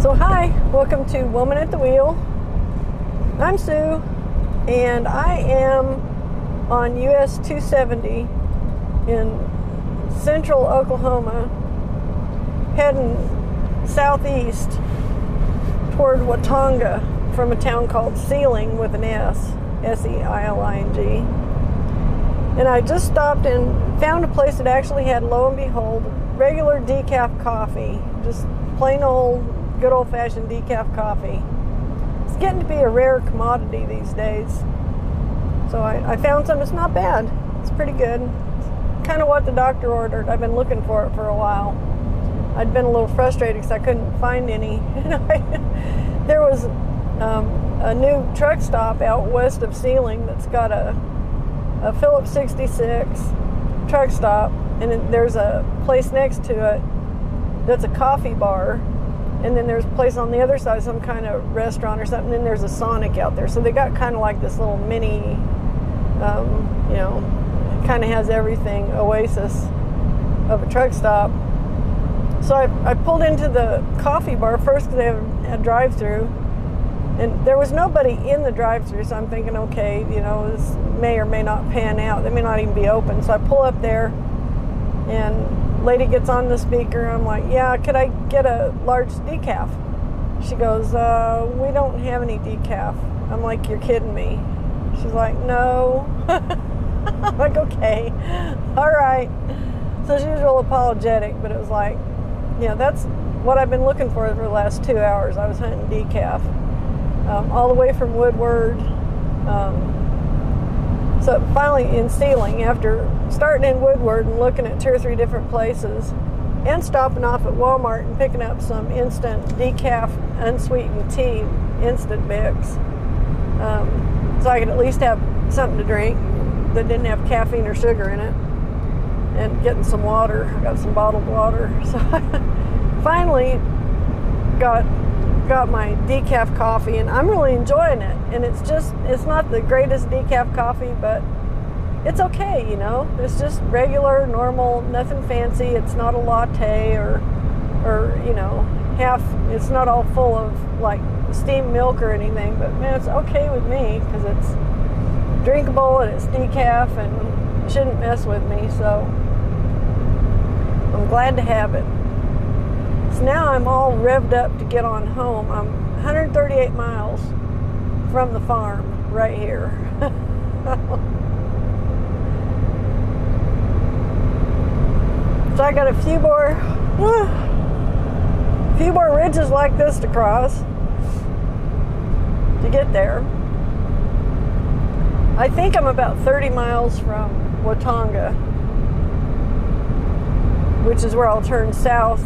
So hi, welcome to Woman at the Wheel. I'm Sue, and I am on US 270 in central Oklahoma, heading southeast toward Watonga from a town called Seiling with an S, S-E-I-L-I-N-G. And I just stopped and found a place that actually had, lo and behold, regular decaf coffee, just plain old, good old-fashioned decaf coffee. It's getting to be a rare commodity these days. So I found some. It's not bad. It's pretty good. It's kind of what the doctor ordered. I've been looking for it for a while. I'd been a little frustrated because I couldn't find any. There was a new truck stop out west of Seiling that's got a Phillips 66 truck stop, and there's a place next to it that's a coffee bar. And then there's a place on the other side, some kind of restaurant or something, and there's a Sonic out there. So they got kind of like this little mini, kind of has everything, oasis of a truck stop. So I pulled into the coffee bar first because they have a drive-through. And there was nobody in the drive-through, so I'm thinking, okay, this may or may not pan out. They may not even be open. So I pull up there, and lady gets on the speaker. I'm like, yeah, could I get a large decaf? She goes, we don't have any decaf. I'm like, you're kidding me. She's like, no. I'm like, okay, all right. So she was real apologetic, but it was like, that's what I've been looking for the last 2 hours. I was hunting decaf, all the way from Woodward. So finally in Seiling, after starting in Woodward and looking at 2 or 3 different places and stopping off at Walmart and picking up some instant decaf unsweetened tea, instant mix, so I could at least have something to drink that didn't have caffeine or sugar in it, and getting some water. I got some bottled water. So I finally got my decaf coffee, and I'm really enjoying it. And it's not the greatest decaf coffee, but it's okay, It's just regular, normal, nothing fancy. It's not a latte or it's not all full of like steamed milk or anything, but man, it's okay with me because it's drinkable and it's decaf and shouldn't mess with me, so I'm glad to have it. So now I'm all revved up to get on home. I'm 138 miles from the farm right here. So I got a few more ridges like this to cross to get there. I think I'm about 30 miles from Watonga, which is where I'll turn south.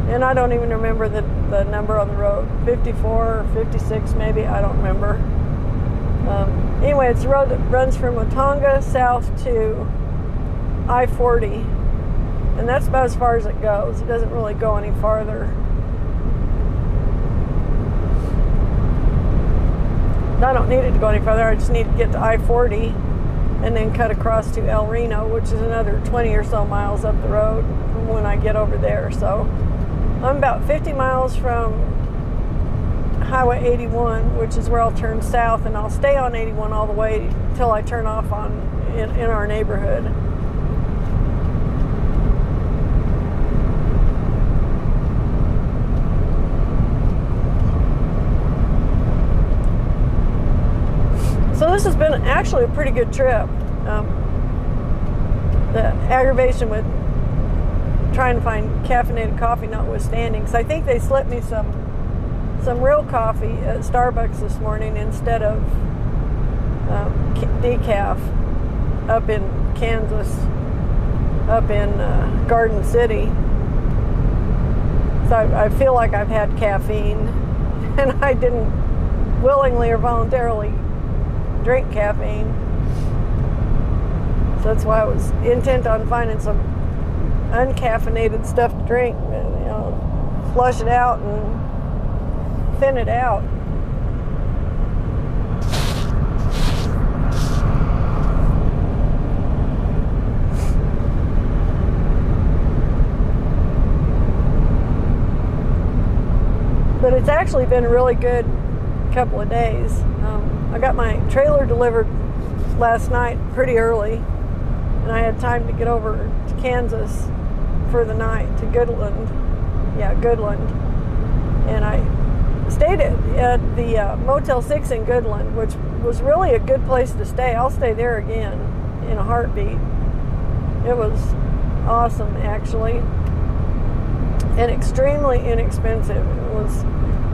And I don't even remember the number on the road, 54 or 56 maybe, I don't remember. Anyway, it's a road that runs from Watonga south to I-40, and that's about as far as it goes. It doesn't really go any farther. I don't need it to go any farther. I just need to get to I-40 and then cut across to El Reno, which is another 20 or so miles up the road from when I get over there. So I'm about 50 miles from Highway 81, which is where I'll turn south, and I'll stay on 81 all the way till I turn off in our neighborhood. So this has been actually a pretty good trip. The aggravation with trying to find caffeinated coffee notwithstanding, because I think they slipped me some real coffee at Starbucks this morning instead of decaf up in Kansas, up in Garden City. So I feel like I've had caffeine, and I didn't willingly or voluntarily drink caffeine. So that's why I was intent on finding some uncaffeinated stuff to drink, flush it out and thin it out. it's actually been a really good couple of days. I got my trailer delivered last night pretty early, and I had time to get over to Kansas for the night, to Goodland. Yeah, Goodland. And I stayed at the Motel 6 in Goodland, which was really a good place to stay. I'll stay there again in a heartbeat. It was awesome, actually, and extremely inexpensive. It was,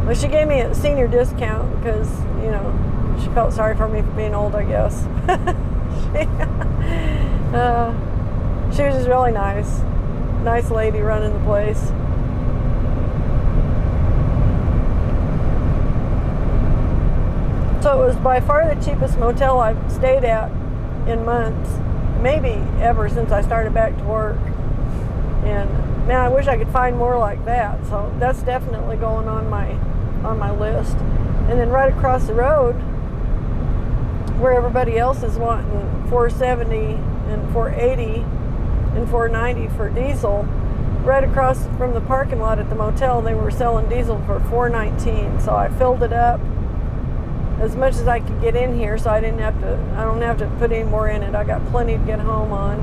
well, she gave me a senior discount because, you know, she felt sorry for me for being old, I guess. She was just really nice. Nice lady running the place. So it was by far the cheapest motel I've stayed at in months, maybe ever since I started back to work. And man, I wish I could find more like that. So that's definitely going on my list. And then right across the road, where everybody else is wanting $470 and $480 and $490 for diesel, right across from the parking lot at the motel, they were selling diesel for $419. So I filled it up as much as I could get in here, so I don't have to put any more in it. I got plenty to get home on.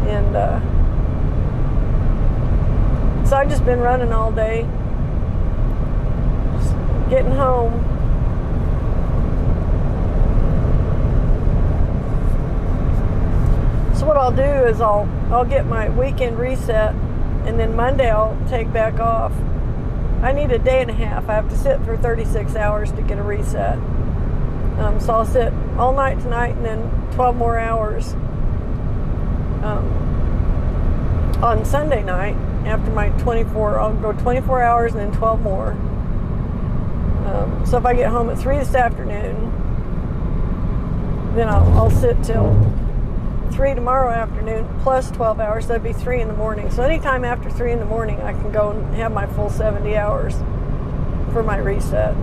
And so I've just been running all day, just getting home. So what I'll do is I'll get my weekend reset, and then Monday I'll take back off. I need a day and a half. I have to sit for 36 hours to get a reset. So I'll sit all night tonight and then 12 more hours on Sunday night after my 24. I'll go 24 hours and then 12 more. So if I get home at 3 this afternoon, then I'll sit till 3 tomorrow afternoon plus 12 hours. So that'd be 3 in the morning. So anytime after 3 in the morning, I can go and have my full 70 hours for my reset.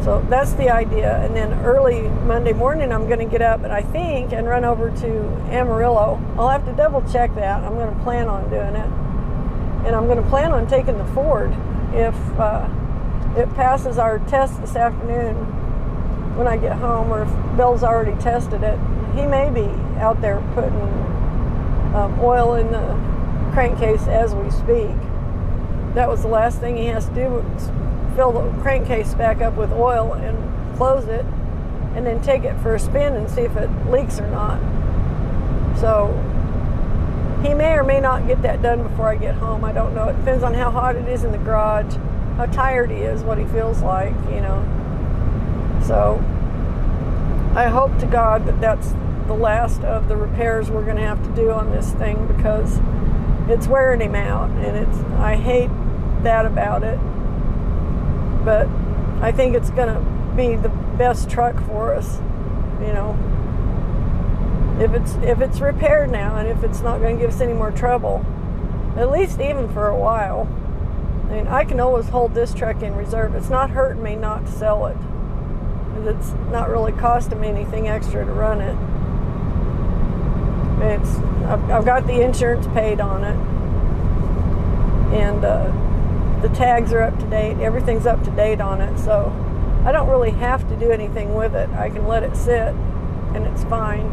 So that's the idea. And then early Monday morning, I'm going to get up, and I think, and run over to Amarillo. I'll have to double check that. I'm going to plan on doing it. And I'm going to plan on taking the Ford if it passes our test this afternoon when I get home, or if Bill's already tested it. He may be out there putting oil in the crankcase as we speak. That was the last thing he has to do, was fill the crankcase back up with oil and close it, and then take it for a spin and see if it leaks or not. So he may or may not get that done before I get home. I don't know. It depends on how hot it is in the garage, how tired he is, what he feels like, you know. So I hope to God that that's the last of the repairs we're going to have to do on this thing, because it's wearing him out, and I hate that about it. But I think it's going to be the best truck for us, you know. If it's repaired now, and if it's not going to give us any more trouble, at least even for a while. I mean, I can always hold this truck in reserve. It's not hurting me not to sell it. It's not really costing me anything extra to run it. I've got the insurance paid on it, and the tags are up to date. Everything's up to date on it, so I don't really have to do anything with it. I can let it sit, and it's fine.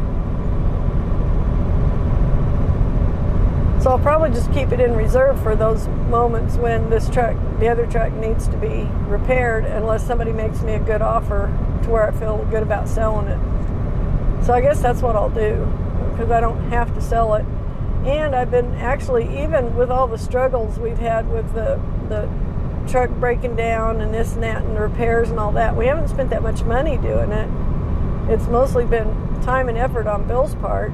So I'll probably just keep it in reserve for those moments when the other truck needs to be repaired, unless somebody makes me a good offer to where I feel good about selling it. So I guess that's what I'll do, because I don't have to sell it. And I've been actually, even with all the struggles we've had with the truck breaking down and this and that and the repairs and all that, we haven't spent that much money doing it. It's mostly been time and effort on Bill's part.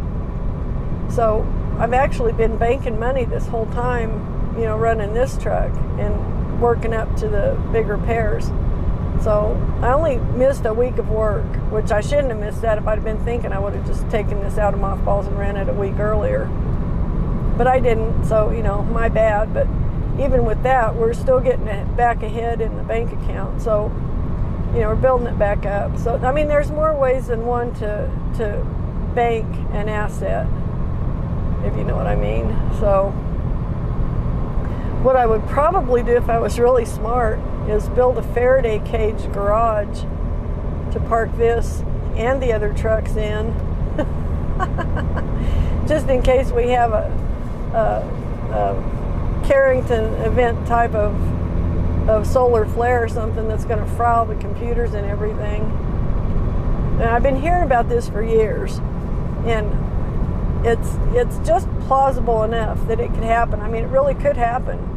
So I've actually been banking money this whole time, you know, running this truck and working up to the big repairs. So I only missed a week of work, which I shouldn't have missed that. If I'd have been thinking, I would have just taken this out of mothballs and ran it a week earlier. But I didn't, so, you know, my bad. But even with that, we're still getting it back ahead in the bank account. So, you know, we're building it back up. So, I mean, there's more ways than one to bank an asset, if you know what I mean. So What I would probably do if I was really smart is build a Faraday cage garage to park this and the other trucks in, just in case we have a Carrington event type of solar flare or something that's going to fry all the computers and everything. And I've been hearing about this for years, and it's just plausible enough that it could happen. I mean, it really could happen.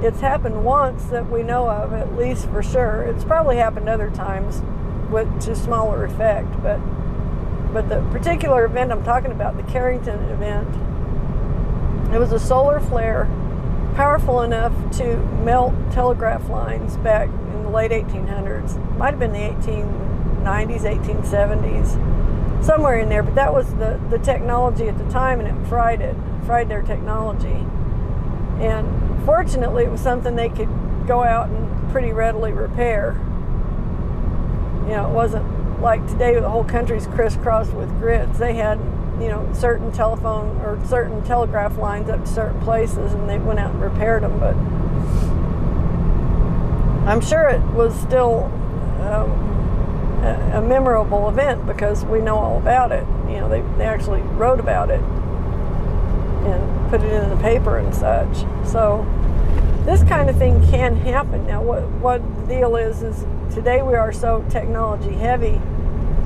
It's happened once that we know of, at least for sure. It's probably happened other times with just smaller effect, but the particular event I'm talking about, the Carrington event, it was a solar flare powerful enough to melt telegraph lines back in the late 1800s. Might have been the 1890s, 1870s, somewhere in there, but that was the technology at the time, and it fried their technology. And fortunately, it was something they could go out and pretty readily repair. You know, it wasn't like today the whole country's crisscrossed with grids. They had, you know, certain telephone or certain telegraph lines up to certain places, and they went out and repaired them. But I'm sure it was still a memorable event because we know all about it. You know, they actually wrote about it and put it in the paper and such. So this kind of thing can happen. Now, what the deal is today we are so technology heavy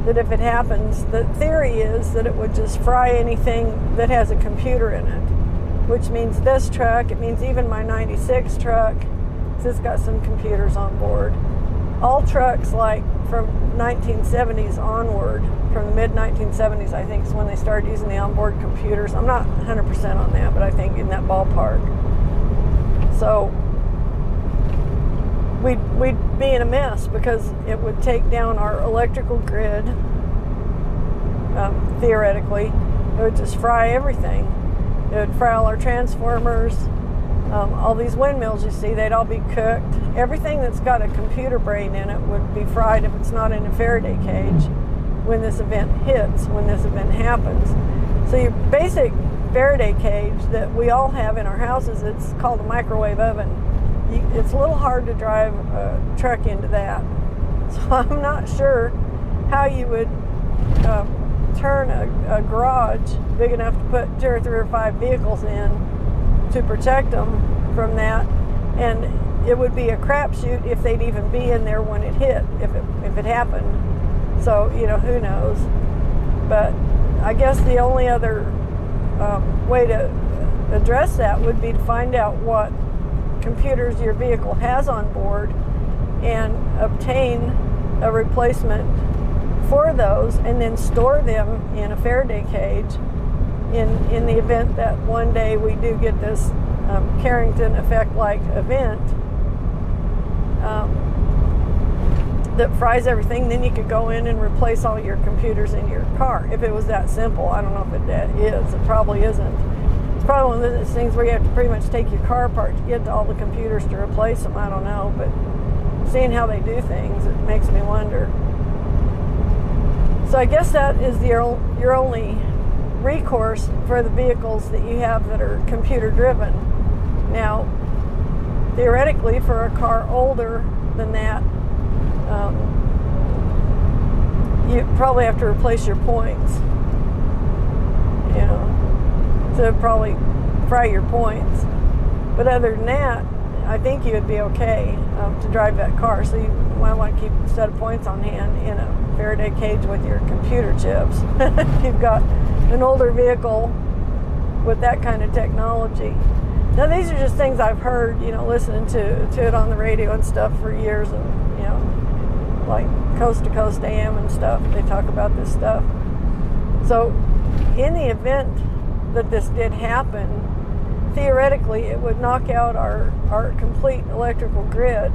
that if it happens, the theory is that it would just fry anything that has a computer in it, which means this truck, it means even my 96 truck, it's got some computers on board. All trucks like from 1970s onward, from the mid-1970s, I think is when they started using the onboard computers. I'm not 100% on that, but I think in that ballpark. So we'd be in a mess because it would take down our electrical grid, theoretically. It would just fry everything. It would fry all our transformers, all these windmills you see, they'd all be cooked. Everything that's got a computer brain in it would be fried if it's not in a Faraday cage when this event hits, when this event happens. So your basic Faraday cage that we all have in our houses, it's called a microwave oven. It's a little hard to drive a truck into that. So I'm not sure how you would turn a garage big enough to put 2 or 3 or 5 vehicles in to protect them from that. And it would be a crapshoot if they'd even be in there when it hit, if it happened. So, you know, who knows. But I guess the only other way to address that would be to find out what computers your vehicle has on board and obtain a replacement for those, and then store them in a Faraday cage in the event that one day we do get this Carrington effect-like event that fries everything. Then you could go in and replace all your computers in your car if it was that simple. I don't know if it is. It probably isn't. It's probably one of those things where you have to pretty much take your car apart to get to all the computers to replace them. I don't know, but seeing how they do things, it makes me wonder. So I guess that is your only recourse for the vehicles that you have that are computer driven. Now, theoretically, for a car older than that, you probably have to replace your points. You know, to probably fry your points. But other than that, I think you would be okay to drive that car. So you might want to keep a set of points on hand in a Faraday cage with your computer chips. If you've got an older vehicle with that kind of technology. Now, these are just things I've heard, you know, listening to it on the radio and stuff for years, and, you know, like Coast to Coast AM and stuff. They talk about this stuff. So in the event that this did happen, theoretically it would knock out our complete electrical grid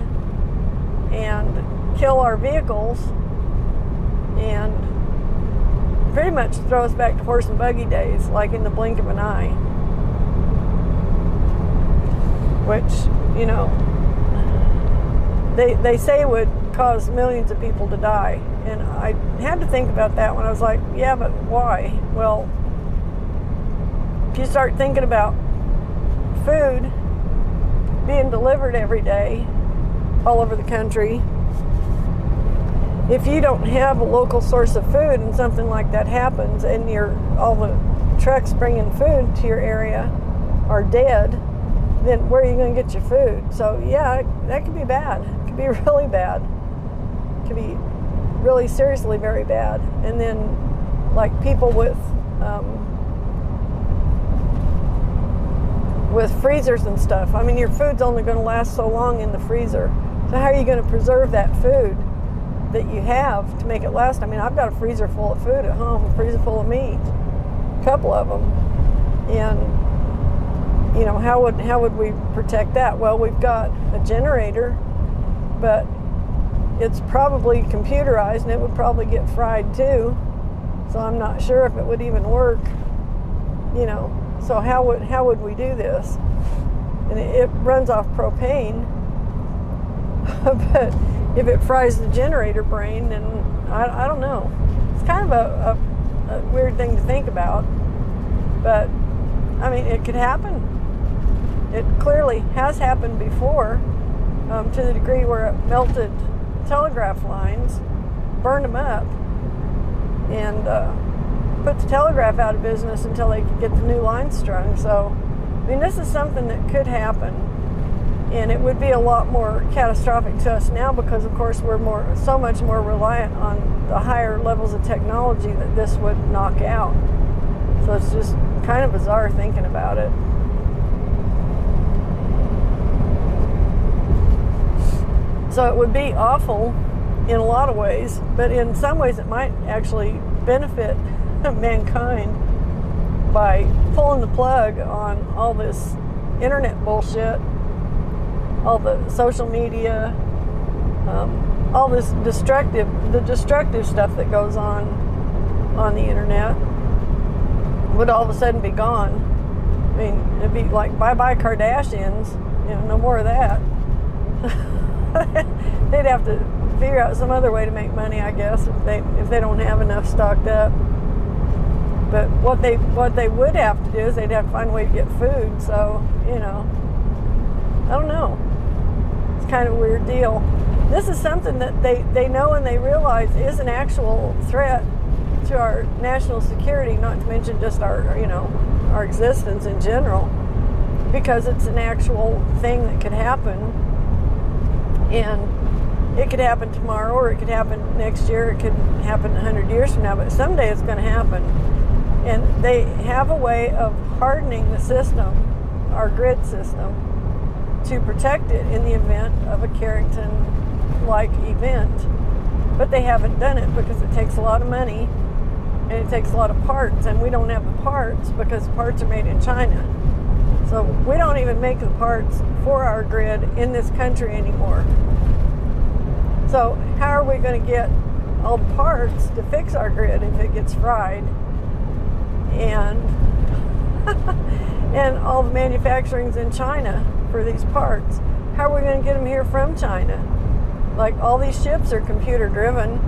and kill our vehicles and pretty much throw us back to horse and buggy days, like in the blink of an eye. Which, you know, they say would cause millions of people to die. And I had to think about that when I was like, yeah, but why? Well, if you start thinking about food, being delivered every day all over the country. If you don't have a local source of food and something like that happens and all the trucks bringing food to your area are dead, then where are you going to get your food? So yeah, that could be bad. It could be really bad. It could be really seriously very bad. And then like people with freezers and stuff. I mean, your food's only going to last so long in the freezer. So how are you going to preserve that food that you have to make it last? I mean, I've got a freezer full of food at home, a freezer full of meat, a couple of them. And, you know, how would we protect that? Well, we've got a generator, but it's probably computerized and it would probably get fried too. So I'm not sure if it would even work, you know. So how would we do this? And it runs off propane, but if it fries the generator brain, then I don't know. It's kind of a weird thing to think about, but I mean, it could happen. It clearly has happened before, to the degree where it melted telegraph lines, burned them up, and put the telegraph out of business until they could get the new line strung. So, I mean, this is something that could happen, and it would be a lot more catastrophic to us now because, of course, we're so much more reliant on the higher levels of technology that this would knock out. So it's just kind of bizarre thinking about it. So it would be awful in a lot of ways, but in some ways it might actually benefit mankind by pulling the plug on all this internet bullshit, all the social media, all this destructive stuff that goes on the internet would all of a sudden be gone. I mean, it'd be like bye-bye Kardashians, you know, no more of that. They'd have to figure out some other way to make money, I guess, if they don't have enough stocked up. But what they would have to do is they'd have to find a way to get food. So, you know, I don't know. It's kind of a weird deal. This is something that they know and they realize is an actual threat to our national security, not to mention just our existence in general, because it's an actual thing that could happen. And it could happen tomorrow, or it could happen next year, it could happen 100 years from now, but someday it's going to happen. And they have a way of hardening the system, our grid system, to protect it in the event of a Carrington-like event. But they haven't done it because it takes a lot of money and it takes a lot of parts, and we don't have the parts because parts are made in China. So we don't even make the parts for our grid in this country anymore. So how are we going to get all the parts to fix our grid if it gets fried? And and all the manufacturing's in China for these parts. How are we going to get them here from China? Like, all these ships are computer driven.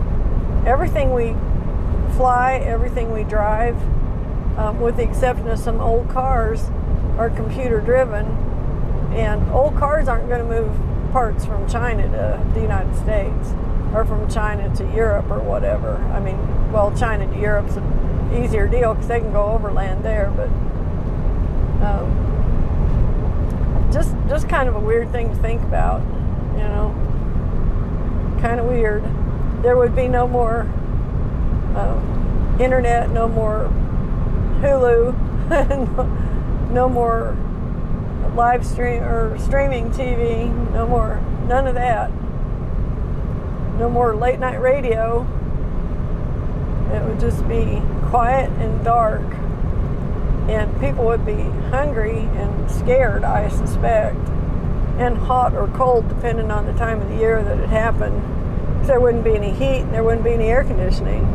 Everything we fly, everything we drive, with the exception of some old cars, are computer driven. And old cars aren't going to move parts from China to the United States, or from China to Europe or whatever. I mean, well, China to Europe's an easier deal because they can go overland there, but just kind of a weird thing to think about, you know. Kind of weird. There would be no more internet, no more Hulu, no more live stream or streaming TV, none of that. No more late night radio. It would just be quiet and dark, and people would be hungry and scared, I suspect, and hot or cold depending on the time of the year that it happened. There wouldn't be any heat and there wouldn't be any air conditioning.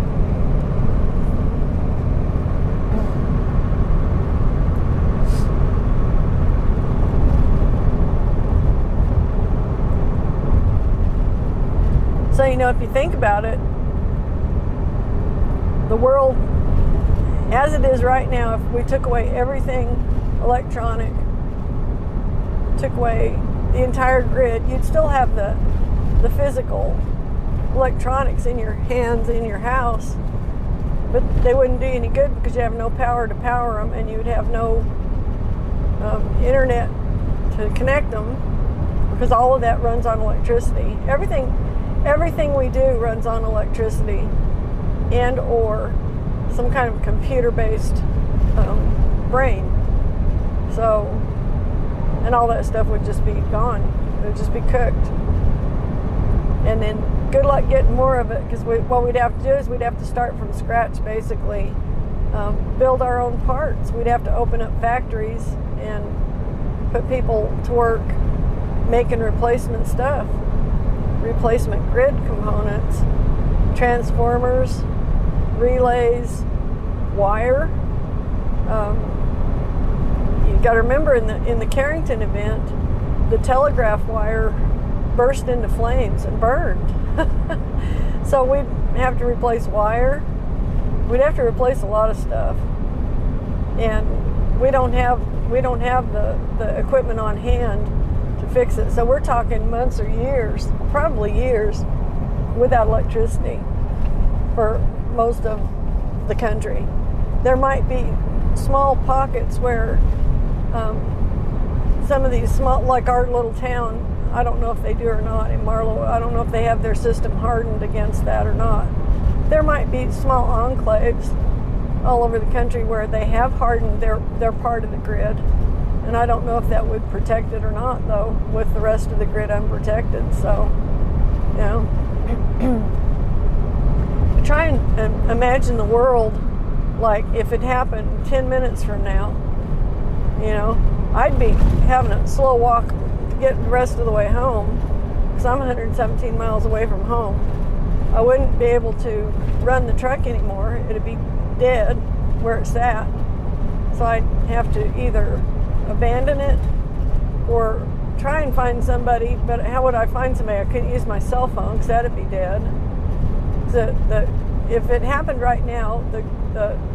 So, you know, if you think about it, the world as it is right now, if we took away everything electronic, took away the entire grid. You'd still have the physical electronics in your hands in your house, but they wouldn't do you any good because you have no power to power them, and you'd have no internet to connect them, because all of that runs on electricity. Everything we do runs on electricity and or some kind of computer-based brain. So, and all that stuff would just be gone. It would just be cooked. And then good luck getting more of it, because what we'd have to do is we'd have to start from scratch, basically. Build our own parts. We'd have to open up factories and put people to work making replacement stuff, replacement grid components, transformers, relays, wire. You got to remember, in the Carrington event, the telegraph wire burst into flames and burned. So we'd have to replace wire. We'd have to replace a lot of stuff, and we don't have the equipment on hand to fix it. So we're talking months or years, probably years, without electricity for most of the country. There might be small pockets where some of these small, like our little town, I don't know if they do or not in Marlow, I don't know if they have their system hardened against that or not. There might be small enclaves all over the country where they have hardened their part of the grid, and I don't know if that would protect it or not, though, with the rest of the grid unprotected. So, you know, try and imagine the world like if it happened 10 minutes from now. You know, I'd be having a slow walk to get the rest of the way home, because I'm 117 miles away from home. I wouldn't be able to run the truck anymore. It'd be dead where it's at. So I'd have to either abandon it or try and find somebody. But how would I find somebody? I couldn't use my cell phone because that'd be dead. If it happened right now, the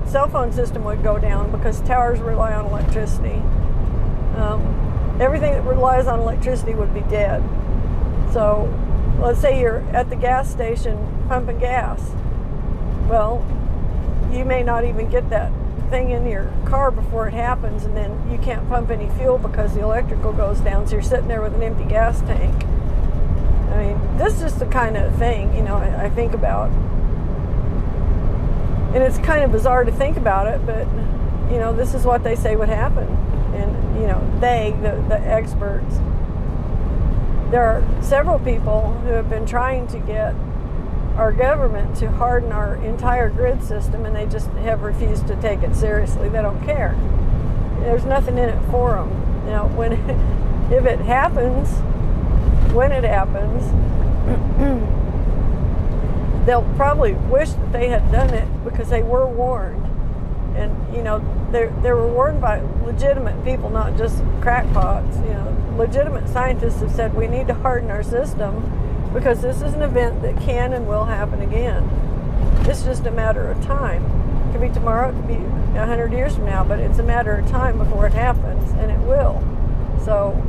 cell phone system would go down because towers rely on electricity. Everything that relies on electricity would be dead. So let's say you're at the gas station pumping gas. Well, you may not even get that thing in your car before it happens, and then you can't pump any fuel because the electrical goes down, so you're sitting there with an empty gas tank. I mean, this is just the kind of thing, you know, I think about. And it's kind of bizarre to think about it, but, you know, this is what they say would happen. And, you know, the experts. There are several people who have been trying to get our government to harden our entire grid system, and they just have refused to take it seriously. They don't care. There's nothing in it for them. You know, if it happens, when it happens, they'll probably wish that they had done it because they were warned. And, you know, they were warned by legitimate people, not just crackpots. You know, legitimate scientists have said we need to harden our system because this is an event that can and will happen again. It's just a matter of time. It could be tomorrow, it could be 100 years from now, but it's a matter of time before it happens, and it will. So,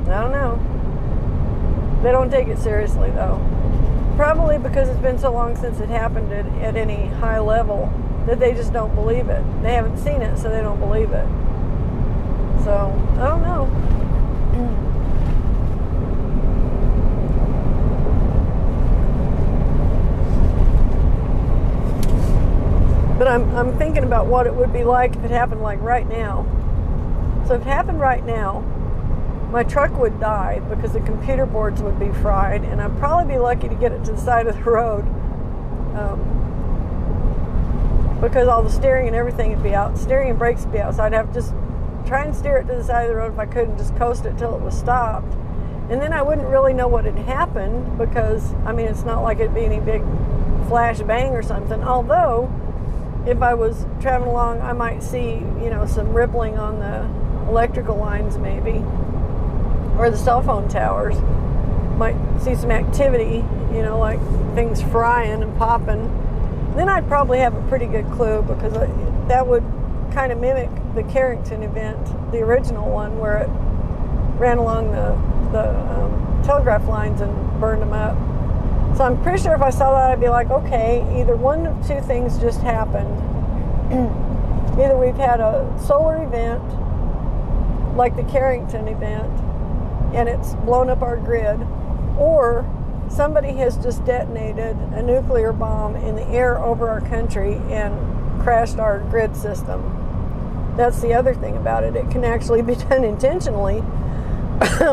I don't know. They don't take it seriously, though. Probably because it's been so long since it happened at any high level that they just don't believe it. They haven't seen it, so they don't believe it. So, I don't know. But I'm thinking about what it would be like if it happened like right now. So if it happened right now, my truck would die because the computer boards would be fried, and I'd probably be lucky to get it to the side of the road. Because all the steering and everything would be out. Steering and brakes would be out, so I'd have to just try and steer it to the side of the road if I could and just coast it till it was stopped. And then I wouldn't really know what had happened because, I mean, it's not like it'd be any big flash bang or something. Although, if I was traveling along, I might see, you know, some rippling on the electrical lines maybe, or the cell phone towers. Might see some activity, you know, like things frying and popping. Then I'd probably have a pretty good clue, because that would kind of mimic the Carrington event, the original one, where it ran along the telegraph lines and burned them up. So I'm pretty sure if I saw that, I'd be like, okay, either one of two things just happened. Either we've had a solar event, like the Carrington event, and it's blown up our grid, or somebody has just detonated a nuclear bomb in the air over our country and crashed our grid system. That's the other thing about it. It can actually be done intentionally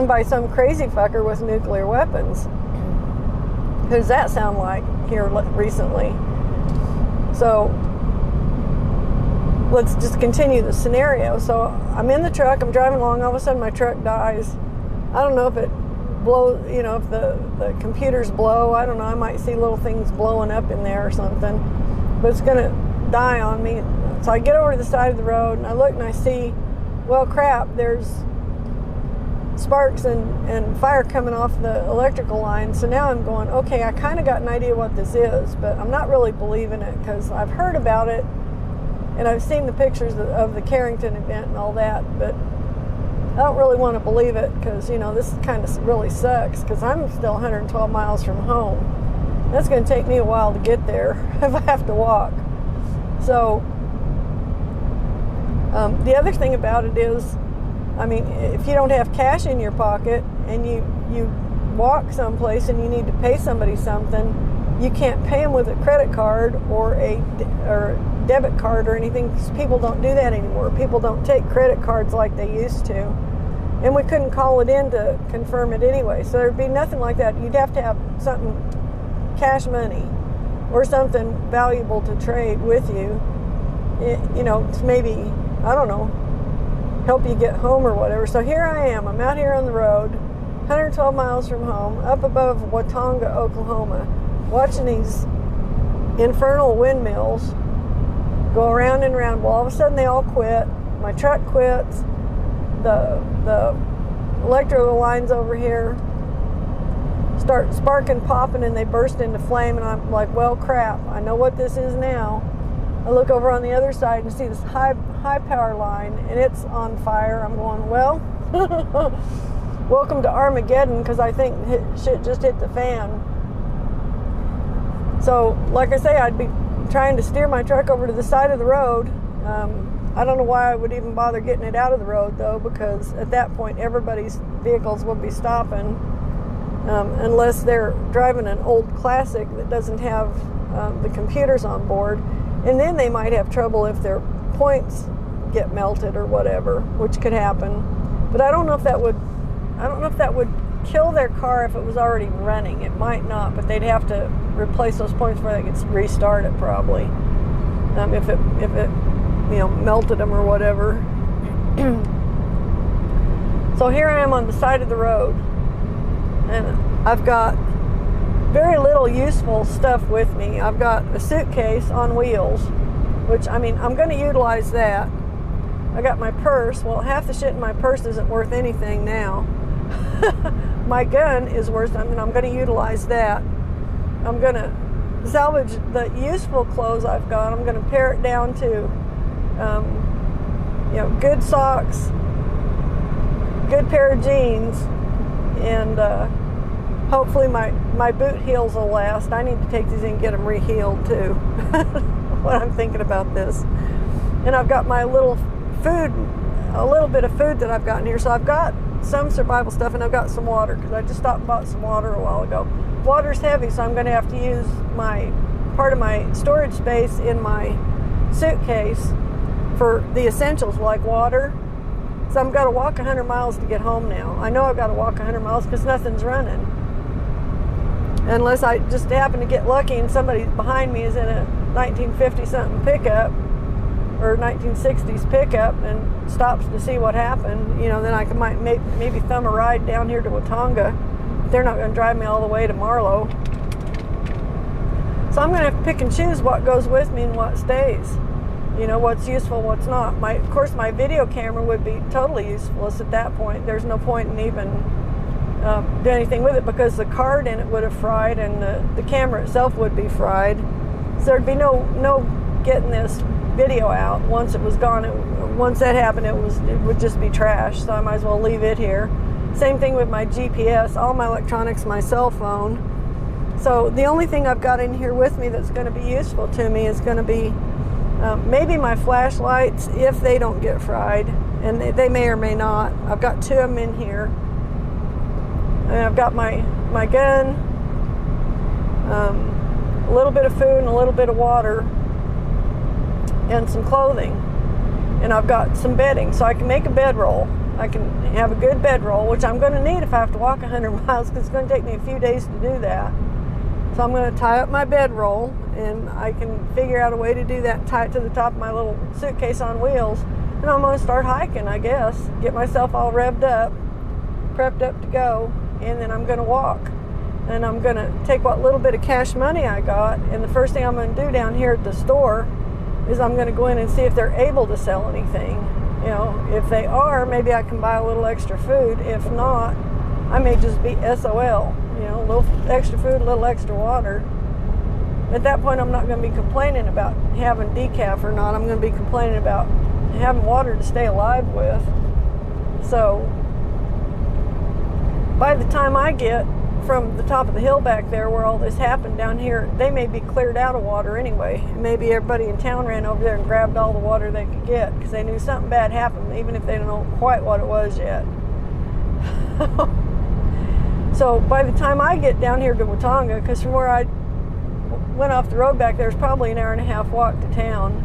by some crazy fucker with nuclear weapons. Who does that sound like here recently? So let's just continue the scenario. So I'm in the truck, I'm driving along, all of a sudden my truck dies. I don't know if it blows, if the computers blow. I don't know, I might see little things blowing up in there or something. But it's gonna die on me. So I get over to the side of the road and I look and I see, well, crap, there's sparks and fire coming off the electrical line. So now I'm going, okay, I kind of got an idea what this is, but I'm not really believing it because I've heard about it and I've seen the pictures of the Carrington event and all that, but I don't really want to believe it because, this kind of really sucks because I'm still 112 miles from home. That's going to take me a while to get there if I have to walk. So the other thing about it is, if you don't have cash in your pocket and you walk someplace and you need to pay somebody something, you can't pay them with a credit card or a debit card or anything because people don't do that anymore. People don't take credit cards like they used to. And we couldn't call it in to confirm it anyway. So there'd be nothing like that. You'd have to have something, cash money or something valuable to trade with you, to maybe, I don't know, help you get home or whatever. So here I am. I'm out here on the road, 112 miles from home, up above Watonga, Oklahoma, watching these infernal windmills go around and around. Well, all of a sudden they all quit. My truck quits. The electrical lines over here start sparking, popping, and they burst into flame. And I'm like, well, crap. I know what this is now. I look over on the other side and see this high power line, and it's on fire. I'm going, well, welcome to Armageddon, because I think shit just hit the fan. So, like I say, I'd be trying to steer my truck over to the side of the road. I don't know why I would even bother getting it out of the road, though, because at that point, everybody's vehicles would be stopping, unless they're driving an old classic that doesn't have the computers on board. And then they might have trouble if their points get melted or whatever, which could happen. But I don't know if that would kill their car if it was already running. It might not, but they'd have to replace those points before they could restart it probably. If it melted them or whatever. So here I am on the side of the road, and I've got very little useful stuff with me. I've got a suitcase on wheels, which, I'm going to utilize that. I got my purse. Well, half the shit in my purse isn't worth anything now. My gun is worth something. I'm going to utilize that. I'm going to salvage the useful clothes I've got. I'm going to pare it down to, good socks, good pair of jeans, and hopefully my boot heels will last. I need to take these in and get them re-heeled too. When I'm thinking about this. And I've got my little food, a little bit of food that I've gotten here. So I've got some survival stuff, and I've got some water because I just stopped and bought some water a while ago. Water's heavy, so I'm going to have to use part of my storage space in my suitcase for the essentials like water. So I've got to walk 100 miles to get home now. I know I've got to walk 100 miles because nothing's running. Unless I just happen to get lucky and somebody behind me is in a 1950-something pickup or 1960s pickup and stops to see what happened. Then I might maybe thumb a ride down here to Watonga. They're not going to drive me all the way to Marlow. So I'm going to have to pick and choose what goes with me and what stays. What's useful, what's not. Of course, my video camera would be totally useless at that point. There's no point in even do anything with it because the card in it would have fried and the camera itself would be fried. So there'd be no getting this video out once it was gone. Once that happened, it would just be trash. So I might as well leave it here. Same thing with my GPS, all my electronics, my cell phone. So the only thing I've got in here with me that's going to be useful to me is going to be maybe my flashlights if they don't get fried, and they may or may not. I've got 2 of them in here. And I've got my gun, a little bit of food and a little bit of water, and some clothing. And I've got some bedding, so I can make a bedroll. I can have a good bedroll, which I'm going to need if I have to walk 100 miles, because it's going to take me a few days to do that. So I'm going to tie up my bedroll, and I can figure out a way to do that, tie it to the top of my little suitcase on wheels, and I'm going to start hiking, I guess. Get myself all revved up, prepped up to go, and then I'm going to walk. And I'm going to take what little bit of cash money I got, and the first thing I'm going to do down here at the store is I'm going to go in and see if they're able to sell anything. You know, if they are, maybe I can buy a little extra food. If not, I may just be SOL. You know, a little extra food, a little extra water. At that point, I'm not going to be complaining about having decaf or not. I'm going to be complaining about having water to stay alive with. So, by the time I get from the top of the hill back there where all this happened down here, they may be cleared out of water anyway. Maybe everybody in town ran over there and grabbed all the water they could get because they knew something bad happened, even if they don't know quite what it was yet. So by the time I get down here to Watonga, because from where I went off the road back there is probably an hour and a half walk to town.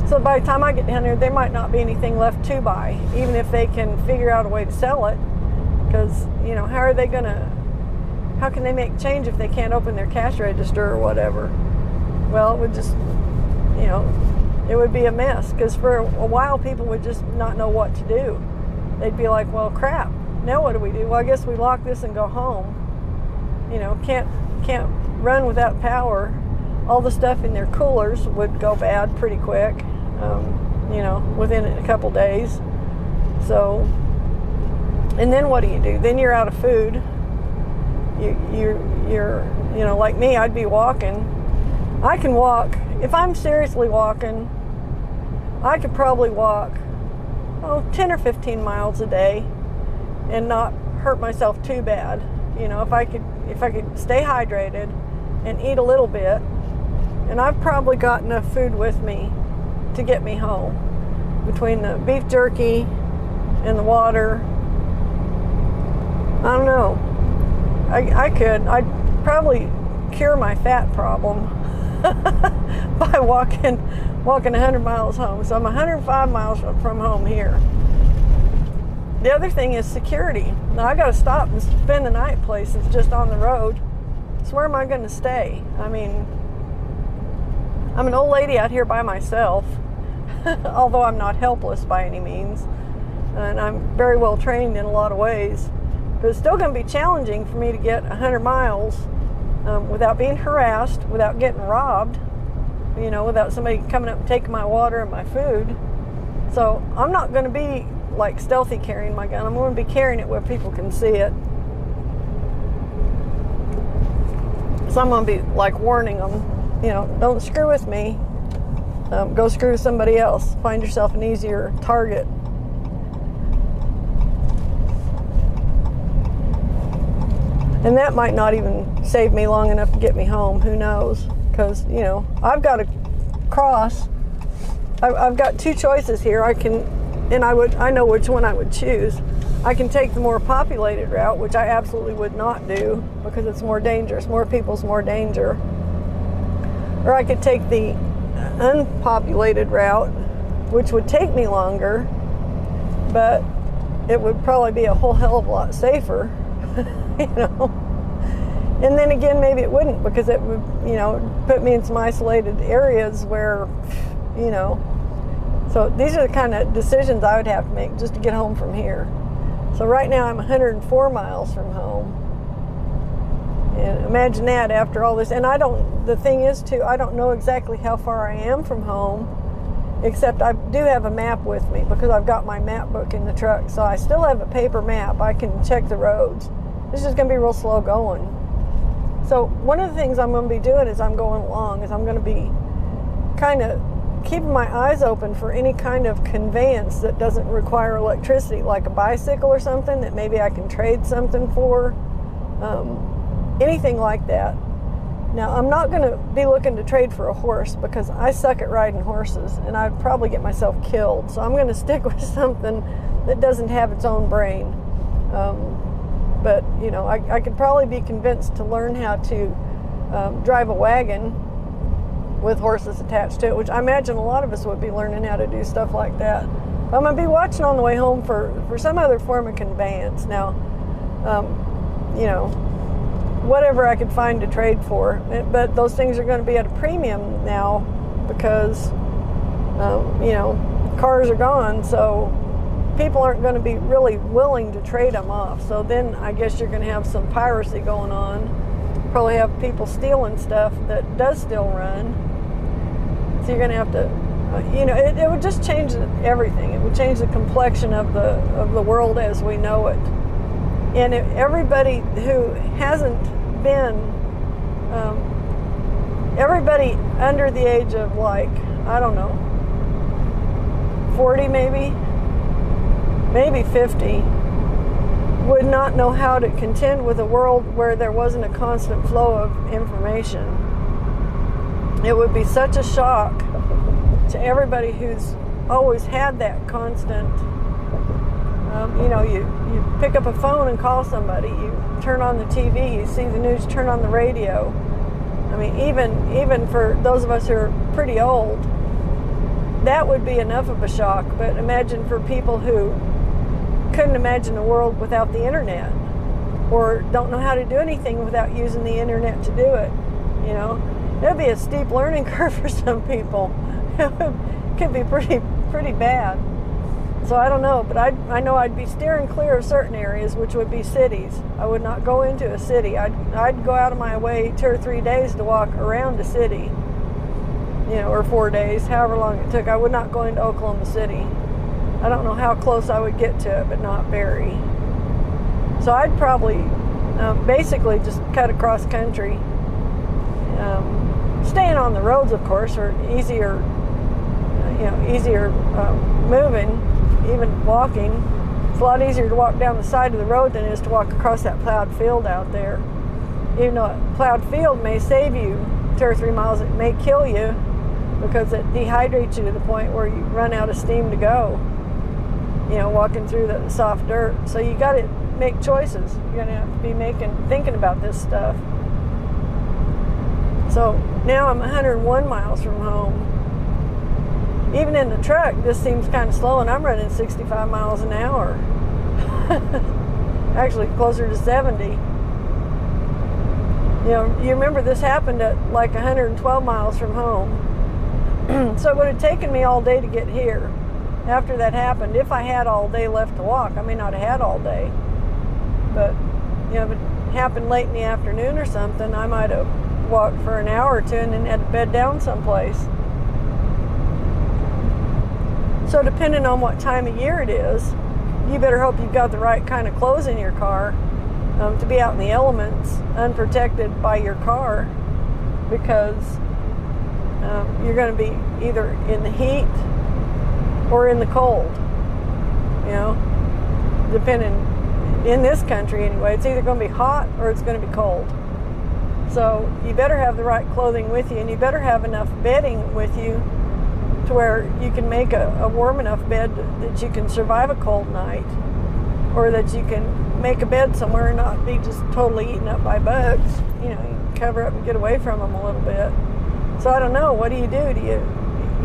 So by the time I get down there, there might not be anything left to buy, even if they can figure out a way to sell it. Because, you know, how can they make change if they can't open their cash register or whatever? Well, it would just, you know, it would be a mess. Because for a while, people would just not know what to do. They'd be like, well, crap, now what do we do? Well, I guess we lock this and go home. You know, can't run without power. All the stuff in their coolers would go bad pretty quick, you know, within a couple days. So, and then what do? Then you're out of food. You're, you know, like me, I'd be walking. I can walk. If I'm seriously walking, I could probably walk, 10 or 15 miles a day and not hurt myself too bad. You know, if I could stay hydrated and eat a little bit, and I've probably got enough food with me to get me home. Between the beef jerky and the water, I don't know. I'd probably cure my fat problem by walking 100 miles home. So I'm 105 miles from home here. The other thing is security. Now I got to stop and spend the night places just on the road. So where am I going to stay? I mean, I'm an old lady out here by myself, although I'm not helpless by any means, and I'm very well trained in a lot of ways. But it's still going to be challenging for me to get 100 miles without being harassed, without getting robbed, you know, without somebody coming up and taking my water and my food. So I'm not going to be like stealthy carrying my gun. I'm going to be carrying it where people can see it. So I'm going to be like warning them, you know, don't screw with me. Go screw with somebody else. Find yourself an easier target. And that might not even save me long enough to get me home. Who knows? Because, you know, I've got to cross. I've got two choices here. I know which one I would choose. I can take the more populated route, which I absolutely would not do because it's more dangerous. More people's more danger. Or I could take the unpopulated route, which would take me longer, but it would probably be a whole hell of a lot safer. You know, and then again, maybe it wouldn't, because it would, you know, put me in some isolated areas where, you know, so these are the kind of decisions I would have to make just to get home from here. So right now I'm 104 miles from home, and imagine that after all this. And the thing is too, I don't know exactly how far I am from home, except I do have a map with me because I've got my map book in the truck. So I still have a paper map. I can check the roads. This is going to be real slow going. So one of the things I'm going to be doing as I'm going along is I'm going to be kind of keeping my eyes open for any kind of conveyance that doesn't require electricity, like a bicycle or something that maybe I can trade something for, anything like that. Now, I'm not going to be looking to trade for a horse because I suck at riding horses and I'd probably get myself killed. So I'm going to stick with something that doesn't have its own brain. But, you know, I could probably be convinced to learn how to drive a wagon with horses attached to it, which I imagine a lot of us would be learning how to do stuff like that. I'm going to be watching on the way home for some other form of conveyance. Now, you know, whatever I could find to trade for. But those things are going to be at a premium now because, you know, cars are gone, so people aren't going to be really willing to trade them off. So then I guess you're going to have some piracy going on. Probably have people stealing stuff that does still run. So you're going to have to, you know, it would just change everything. It would change the complexion of the world as we know it. And everybody who hasn't been, everybody under the age of, like, I don't know, 40 maybe 50, would not know how to contend with a world where there wasn't a constant flow of information. It would be such a shock to everybody who's always had that constant, you know, you pick up a phone and call somebody, you turn on the TV, you see the news, turn on the radio. I mean, even for those of us who are pretty old, that would be enough of a shock. But imagine for people who couldn't imagine a world without the internet, or don't know how to do anything without using the internet to do it. You know, it'd be a steep learning curve for some people. It could be pretty bad. So I don't know, but I know I'd be steering clear of certain areas, which would be cities. I would not go into a city. I'd go out of my way 2 or 3 days to walk around a city, you know, or 4 days, however long it took. I would not go into Oklahoma City. I don't know how close I would get to it, but not very. So I'd probably basically just cut across country. Staying on the roads, of course, are easier, you know, easier moving, even walking. It's a lot easier to walk down the side of the road than it is to walk across that plowed field out there. Even though a plowed field may save you 2 or 3 miles, it may kill you because it dehydrates you to the point where you run out of steam to go, you know, walking through the soft dirt. So you got to make choices. You're going to have to be thinking about this stuff. So now I'm 101 miles from home. Even in the truck, this seems kind of slow, and I'm running 65 miles an hour. Actually, closer to 70. You know, you remember this happened at like 112 miles from home. So it would have taken me all day to get here. After that happened, if I had all day left to walk, I may not have had all day. But, you know, if it happened late in the afternoon or something, I might have walked for an hour or two and then had to bed down someplace. So depending on what time of year it is, you better hope you've got the right kind of clothes in your car to be out in the elements unprotected by your car, because you're going to be either in the heat or in the cold, you know, depending. In this country anyway, it's either going to be hot or it's going to be cold. So you better have the right clothing with you, and you better have enough bedding with you to where you can make a warm enough bed that you can survive a cold night, or that you can make a bed somewhere and not be just totally eaten up by bugs. You know, you can cover up and get away from them a little bit. So I don't know, what do? You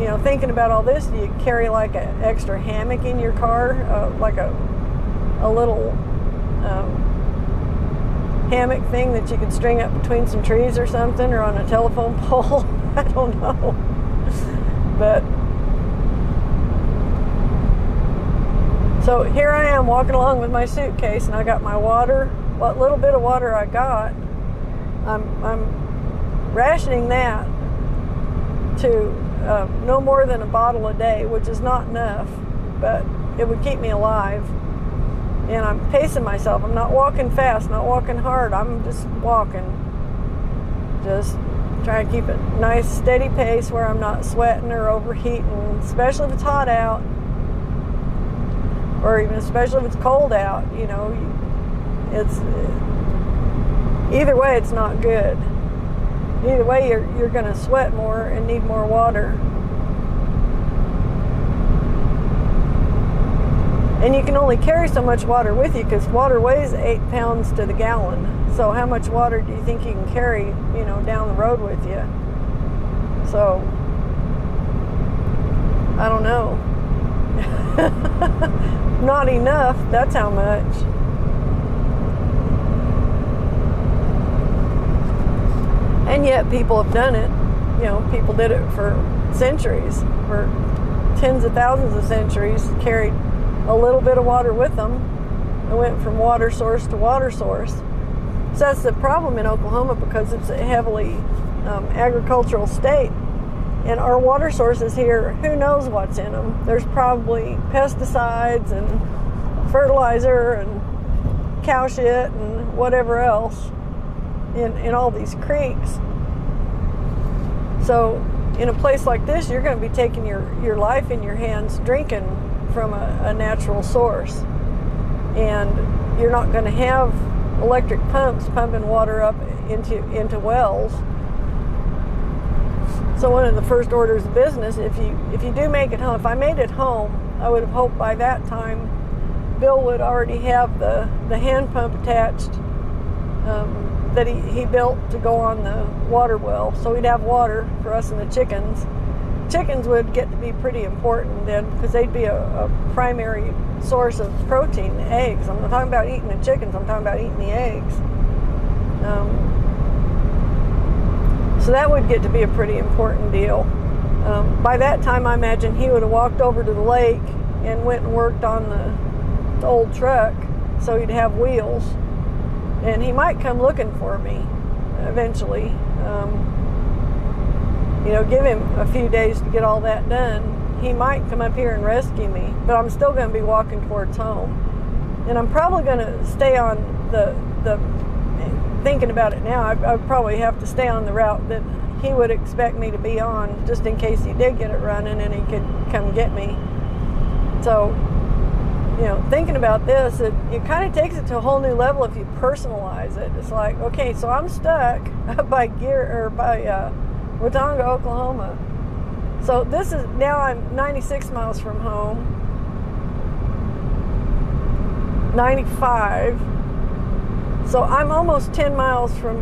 know, thinking about all this, do you carry like an extra hammock in your car, like a little hammock thing that you could string up between some trees or something, or on a telephone pole? I don't know. But so here I am walking along with my suitcase, and I got my water. What little bit of water I got, I'm rationing that to no more than a bottle a day, which is not enough, but it would keep me alive. And I'm pacing myself. I'm not walking fast, not walking hard. I'm just walking, just Try to keep it nice, steady pace where I'm not sweating or overheating, especially if it's hot out, or even especially if it's cold out. You know, it's either way, it's not good. Either way, you're going to sweat more and need more water. And you can only carry so much water with you because water weighs 8 pounds to the gallon. So how much water do you think you can carry, you know, down the road with you? So, I don't know. Not enough, that's how much. And yet people have done it. You know, people did it for centuries, for tens of thousands of centuries, carried a little bit of water with them and went from water source to water source. So that's the problem in Oklahoma, because it's a heavily agricultural state. And our water sources here, who knows what's in them? There's probably pesticides and fertilizer and cow shit and whatever else in all these creeks. So in a place like this, you're going to be taking your life in your hands, drinking from a natural source. And you're not going to have electric pumps pumping water up into wells. So one of the first orders of business, if you do make it home, if I made it home, I would have hoped by that time Bill would already have the hand pump attached that he built to go on the water well. So we'd have water for us and the chickens. Chickens would get to be pretty important then, because they'd be a primary source of protein. The eggs. I'm not talking about eating the chickens, I'm talking about eating the eggs. So that would get to be a pretty important deal. By that time, I imagine he would have walked over to the lake and went and worked on the old truck, so he'd have wheels. And he might come looking for me eventually. You know, give him a few days to get all that done. He might come up here and rescue me, but I'm still going to be walking towards home. And I'm probably going to stay on the thinking about it now, I would probably have to stay on the route that he would expect me to be on, just in case he did get it running and he could come get me. So, you know, thinking about this, it kind of takes it to a whole new level if you personalize it. It's like, okay, so I'm stuck by Watonga, Oklahoma. So this is, now I'm 96 miles from home, 95. So I'm almost 10 miles from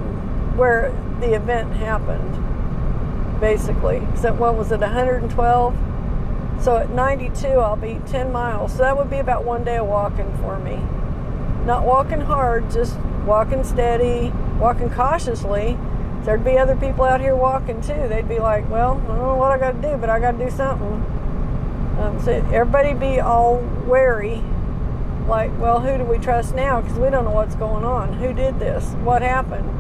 where the event happened, basically. So what was it, 112? So at 92, I'll be 10 miles. So that would be about 1 day of walking for me. Not walking hard, just walking steady, walking cautiously. There'd be other people out here walking too. They'd be like, well, I don't know what I got to do, but I got to do something. So everybody be all wary. Like, well, who do we trust now? Because we don't know what's going on. Who did this? What happened?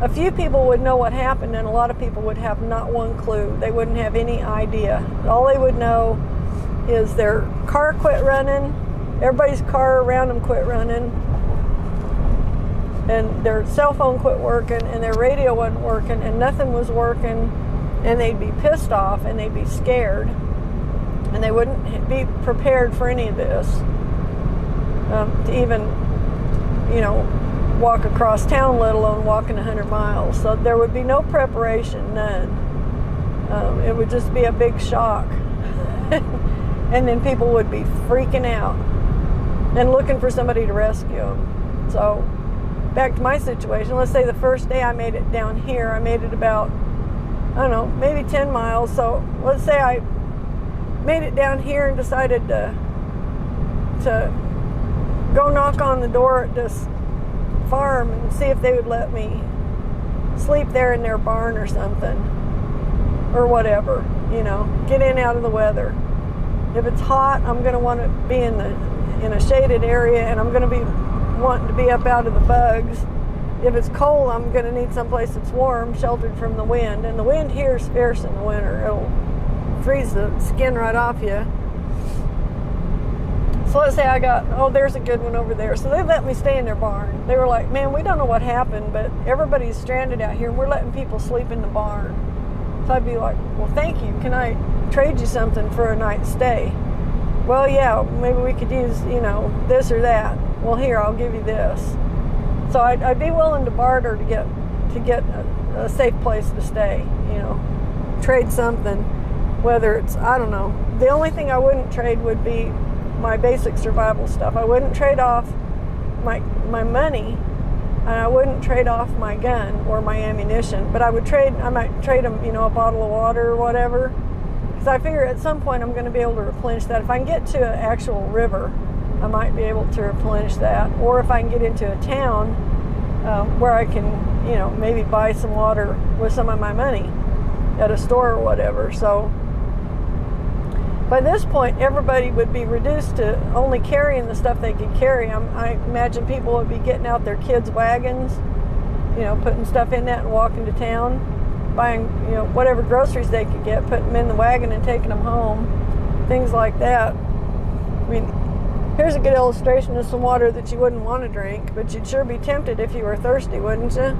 A few people would know what happened, and a lot of people would have not one clue. They wouldn't have any idea. All they would know is their car quit running, everybody's car around them quit running, and their cell phone quit working, and their radio wasn't working, and nothing was working, and they'd be pissed off, and they'd be scared, and they wouldn't be prepared for any of this. To even, you know, walk across town, let alone walking 100 miles. So there would be no preparation, none. It would just be a big shock. And then people would be freaking out and looking for somebody to rescue them. So back to my situation, let's say the first day I made it down here, I made it about, I don't know, maybe 10 miles. So let's say I made it down here and decided to go knock on the door at this farm and see if they would let me sleep there in their barn or something, or whatever, you know, get in out of the weather. If it's hot, I'm going to want to be in a shaded area, and I'm going to be wanting to be up out of the bugs. If it's cold, I'm going to need someplace that's warm, sheltered from the wind, and the wind here is fierce in the winter. It'll freeze the skin right off you. So So let's say I got, oh, there's a good one over there. So they let me stay in their barn. They were like, man, we don't know what happened, but everybody's stranded out here and we're letting people sleep in the barn. So I'd be like, well, thank you. Can I trade you something for a night's stay? Well, yeah, maybe we could use, this or that. Well, here, I'll give you this. So I'd be willing to barter to get a safe place to stay, trade something, whether it's, I don't know. The only thing I wouldn't trade would be my basic survival stuff. I wouldn't trade off my money, and I wouldn't trade off my gun or my ammunition, but I might trade them, a bottle of water or whatever, because I figure at some point I'm going to be able to replenish that. If I can get to an actual river, I might be able to replenish that, or if I can get into a town where I can, maybe buy some water with some of my money at a store or whatever. So by this point, everybody would be reduced to only carrying the stuff they could carry. I imagine people would be getting out their kids' wagons, putting stuff in that and walking to town, buying, whatever groceries they could get, putting them in the wagon and taking them home, things like that. I mean, here's a good illustration of some water that you wouldn't want to drink, but you'd sure be tempted if you were thirsty, wouldn't you?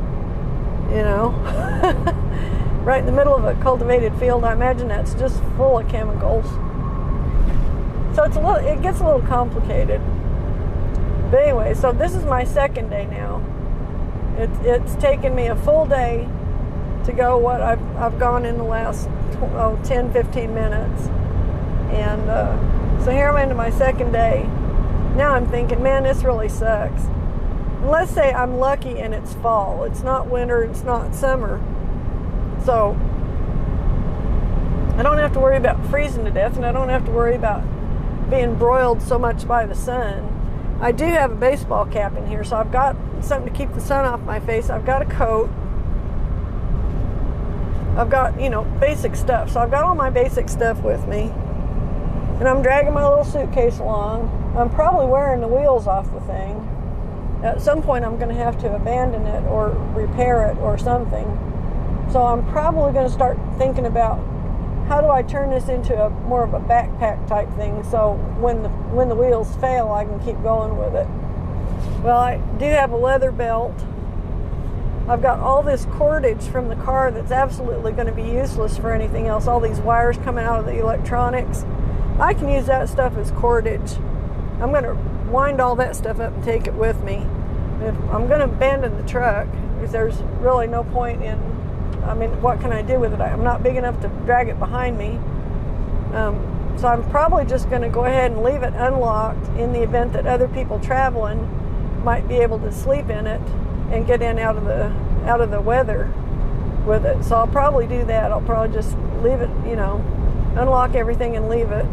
Right in the middle of a cultivated field, I imagine that's just full of chemicals. So it gets a little complicated. But anyway, so this is my second day now. It's taken me a full day to go what I've gone in the last 10, 15 minutes. And so here I'm into my second day. Now I'm thinking, man, this really sucks. And let's say I'm lucky and it's fall. It's not winter, it's not summer. So I don't have to worry about freezing to death, and I don't have to worry about being broiled so much by the sun. I do have a baseball cap in here, so I've got something to keep the sun off my face. I've got a coat. I've got, basic stuff. So I've got all my basic stuff with me. And I'm dragging my little suitcase along. I'm probably wearing the wheels off the thing. At some point I'm going to have to abandon it or repair it or something. So I'm probably going to start thinking about how do I turn this into more of a backpack type thing, so when the wheels fail, I can keep going with it. Well, I do have a leather belt. I've got all this cordage from the car that's absolutely going to be useless for anything else. All these wires coming out of the electronics. I can use that stuff as cordage. I'm going to wind all that stuff up and take it with me. I'm going to abandon the truck because there's really no point in, what can I do with it? I'm not big enough to drag it behind me. So I'm probably just going to go ahead and leave it unlocked in the event that other people traveling might be able to sleep in it and get in out of the weather with it. So I'll probably do that. I'll probably just leave it, unlock everything and leave it.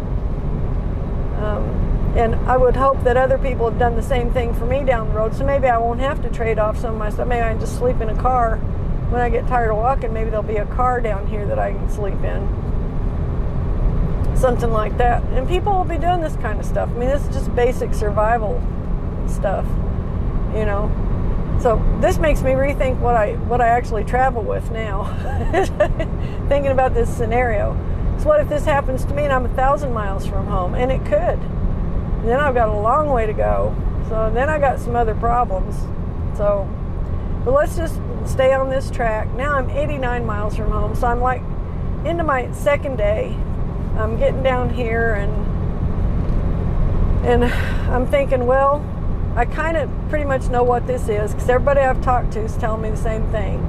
And I would hope that other people have done the same thing for me down the road. So maybe I won't have to trade off some of my stuff. Maybe I can just sleep in a car. When I get tired of walking, maybe there'll be a car down here that I can sleep in. Something like that. And people will be doing this kind of stuff. This is just basic survival stuff, So this makes me rethink what I actually travel with now. Thinking about this scenario. So what if this happens to me and I'm 1,000 miles from home? And it could. And then I've got a long way to go. So then I got some other problems. So, but let's just stay on this track. Now I'm 89 miles from home, so I'm like into my second day. I'm getting down here and I'm thinking, well, I kind of pretty much know what this is because everybody I've talked to is telling me the same thing.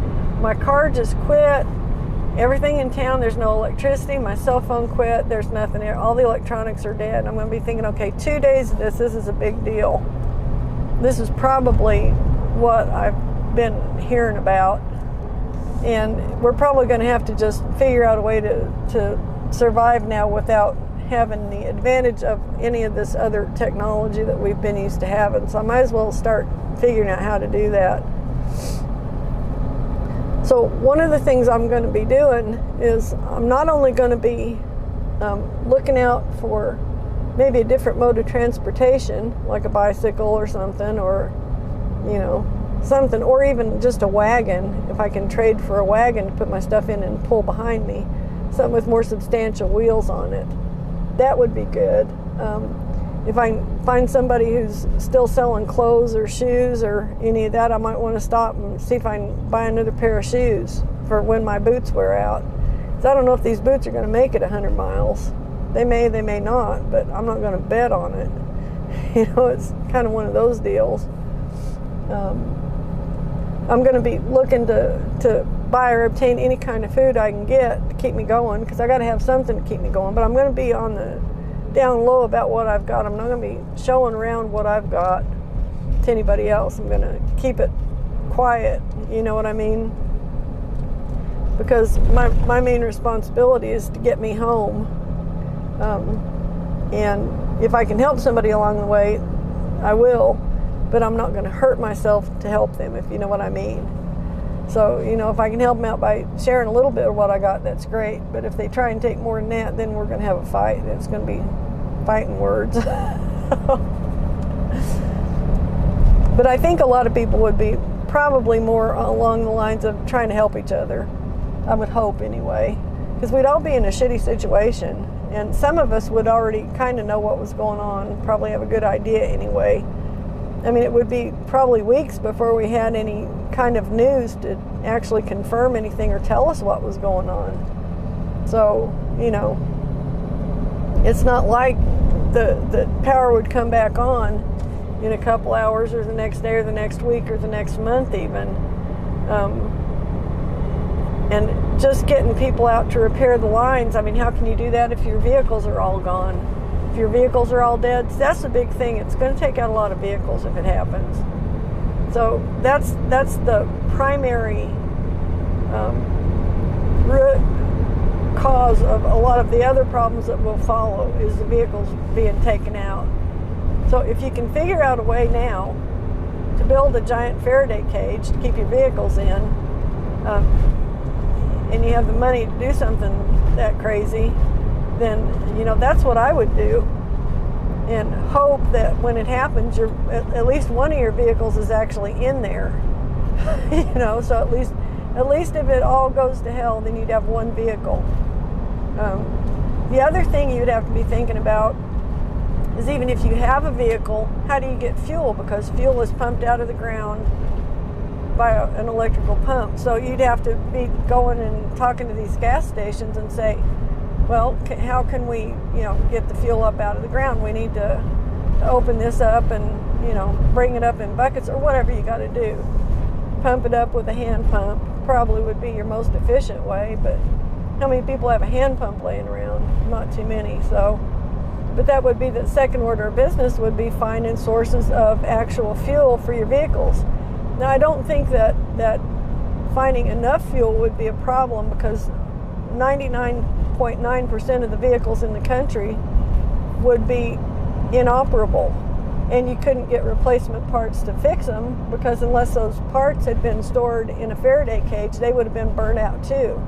My car just quit. Everything in town, there's no electricity. My cell phone quit. There's nothing there. All the electronics are dead. I'm going to be thinking, okay, 2 days of this is a big deal. This is probably what I've been hearing about. And we're probably going to have to just figure out a way to survive now without having the advantage of any of this other technology that we've been used to having. So I might as well start figuring out how to do that. So one of the things I'm going to be doing is I'm not only going to be looking out for maybe a different mode of transportation, like a bicycle or something, or, something, or even just a wagon, if I can trade for a wagon to put my stuff in and pull behind me, something with more substantial wheels on it. That would be good. if I find somebody who's still selling clothes or shoes or any of that, I might want to stop and see if I can buy another pair of shoes for when my boots wear out. So I don't know if these boots are going to make it 100 miles. They may not, but I'm not going to bet on it. It's kind of one of those deals. I'm going to be looking to buy or obtain any kind of food I can get to keep me going, because I got to have something to keep me going. But I'm going to be on the down low about what I've got. I'm not going to be showing around what I've got to anybody else. I'm going to keep it quiet, you know what I mean? Because my main responsibility is to get me home. And if I can help somebody along the way, I will, but I'm not going to hurt myself to help them, if you know what I mean. So, if I can help them out by sharing a little bit of what I got, that's great. But if they try and take more than that, then we're going to have a fight. It's going to be fighting words. But I think a lot of people would be probably more along the lines of trying to help each other. I would hope anyway, because we'd all be in a shitty situation. And some of us would already kind of know what was going on, probably have a good idea anyway. I mean, it would be probably weeks before we had any kind of news to actually confirm anything or tell us what was going on. So, it's not like the power would come back on in a couple hours or the next day or the next week or the next month even. And just getting people out to repair the lines, I mean, how can you do that if your vehicles are all gone? If your vehicles are all dead, that's the big thing. It's going to take out a lot of vehicles if it happens. So that's the primary root cause of a lot of the other problems that will follow, is the vehicles being taken out. So if you can figure out a way now to build a giant Faraday cage to keep your vehicles in, and you have the money to do something that crazy, then that's what I would do, and hope that when it happens, at least one of your vehicles is actually in there. So at least if it all goes to hell, then you'd have one vehicle. The other thing you'd have to be thinking about is, even if you have a vehicle, how do you get fuel? Because fuel is pumped out of the ground by an electrical pump. So you'd have to be going and talking to these gas stations and say, well, how can we, get the fuel up out of the ground? We need to open this up and, bring it up in buckets or whatever you got to do. Pump it up with a hand pump probably would be your most efficient way, but how many people have a hand pump laying around? Not too many. So, but that would be the second order of business, would be finding sources of actual fuel for your vehicles. Now, I don't think that finding enough fuel would be a problem, because 99.9% of the vehicles in the country would be inoperable, and you couldn't get replacement parts to fix them, because unless those parts had been stored in a Faraday cage, they would have been burnt out too.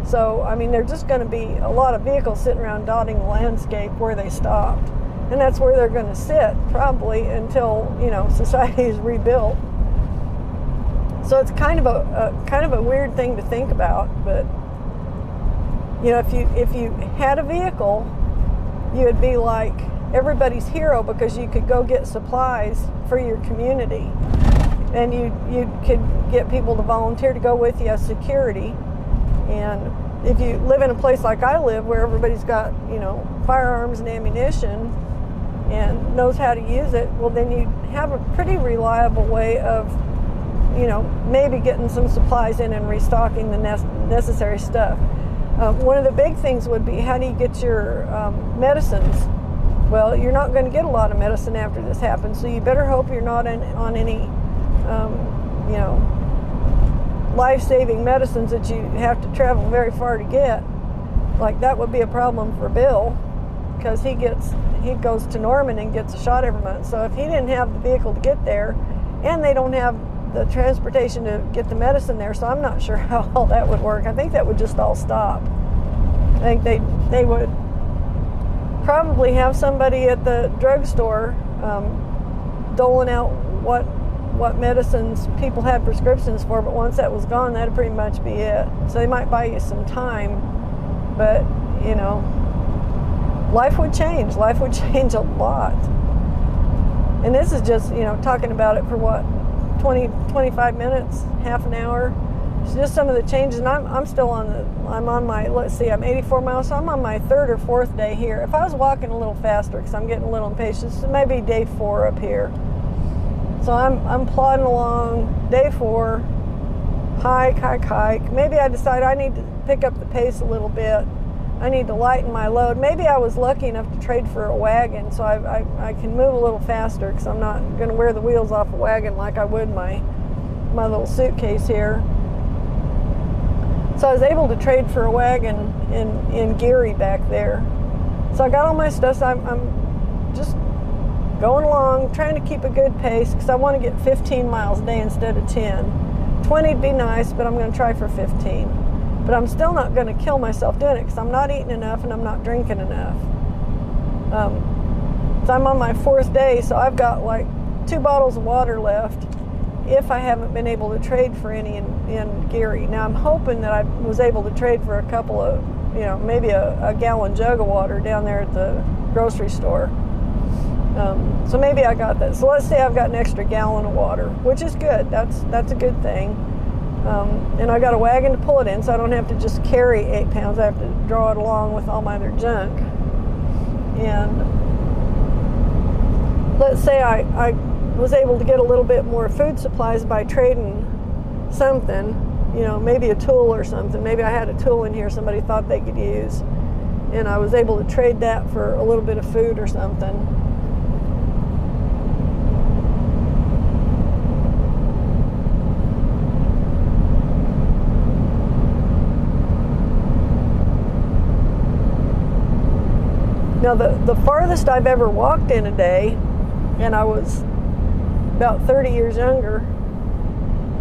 So, I mean, there's just going to be a lot of vehicles sitting around dotting the landscape where they stopped, and that's where they're going to sit probably until society is rebuilt. So it's kind of a weird thing to think about, but if you had a vehicle, you would be like everybody's hero, because you could go get supplies for your community, and you could get people to volunteer to go with you as security. And if you live in a place like I live, where everybody's got firearms and ammunition and knows how to use it, well, then you have a pretty reliable way of maybe getting some supplies in and restocking the necessary stuff. One of the big things would be, how do you get your medicines? Well, you're not going to get a lot of medicine after this happens, so you better hope you're not on any, life-saving medicines that you have to travel very far to get. Like, that would be a problem for Bill, because he goes to Norman and gets a shot every month. So if he didn't have the vehicle to get there, and they don't have the transportation to get the medicine there, so I'm not sure how all that would work. I think that would just all stop. I think they would probably have somebody at the drugstore doling out what medicines people had prescriptions for, but once that was gone, that'd pretty much be it. So they might buy you some time, but life would change. Life would change a lot. And this is just, talking about it for what, 20, 25 minutes, half an hour. It's just some of the changes. And I'm still I'm on my, I'm 84 miles, so I'm on my 3rd or 4th day here. If I was walking a little faster, because I'm getting a little impatient, so maybe day 4 up here. So I'm plodding along, day 4, hike. Maybe I decide I need to pick up the pace a little bit. I need to lighten my load. Maybe I was lucky enough to trade for a wagon, so I can move a little faster, because I'm not going to wear the wheels off a wagon like I would my little suitcase here. So I was able to trade for a wagon in Geary back there. So I got all my stuff. So I'm just going along, trying to keep a good pace, because I want to get 15 miles a day instead of 10. 20 would be nice, but I'm going to try for 15. But I'm still not going to kill myself doing it, because I'm not eating enough and I'm not drinking enough. So I'm on my 4th day, so I've got like 2 bottles of water left if I haven't been able to trade for any in Geary. Now I'm hoping that I was able to trade for a couple of, maybe a gallon jug of water down there at the grocery store. So maybe I got that. So let's say I've got an extra gallon of water, which is good. That's a good thing. And I got a wagon to pull it in, so I don't have to just carry 8 pounds. I have to draw it along with all my other junk. And let's say I was able to get a little bit more food supplies by trading something, maybe a tool or something. Maybe I had a tool in here somebody thought they could use, and I was able to trade that for a little bit of food or something. Now, the farthest I've ever walked in a day, and I was about 30 years younger,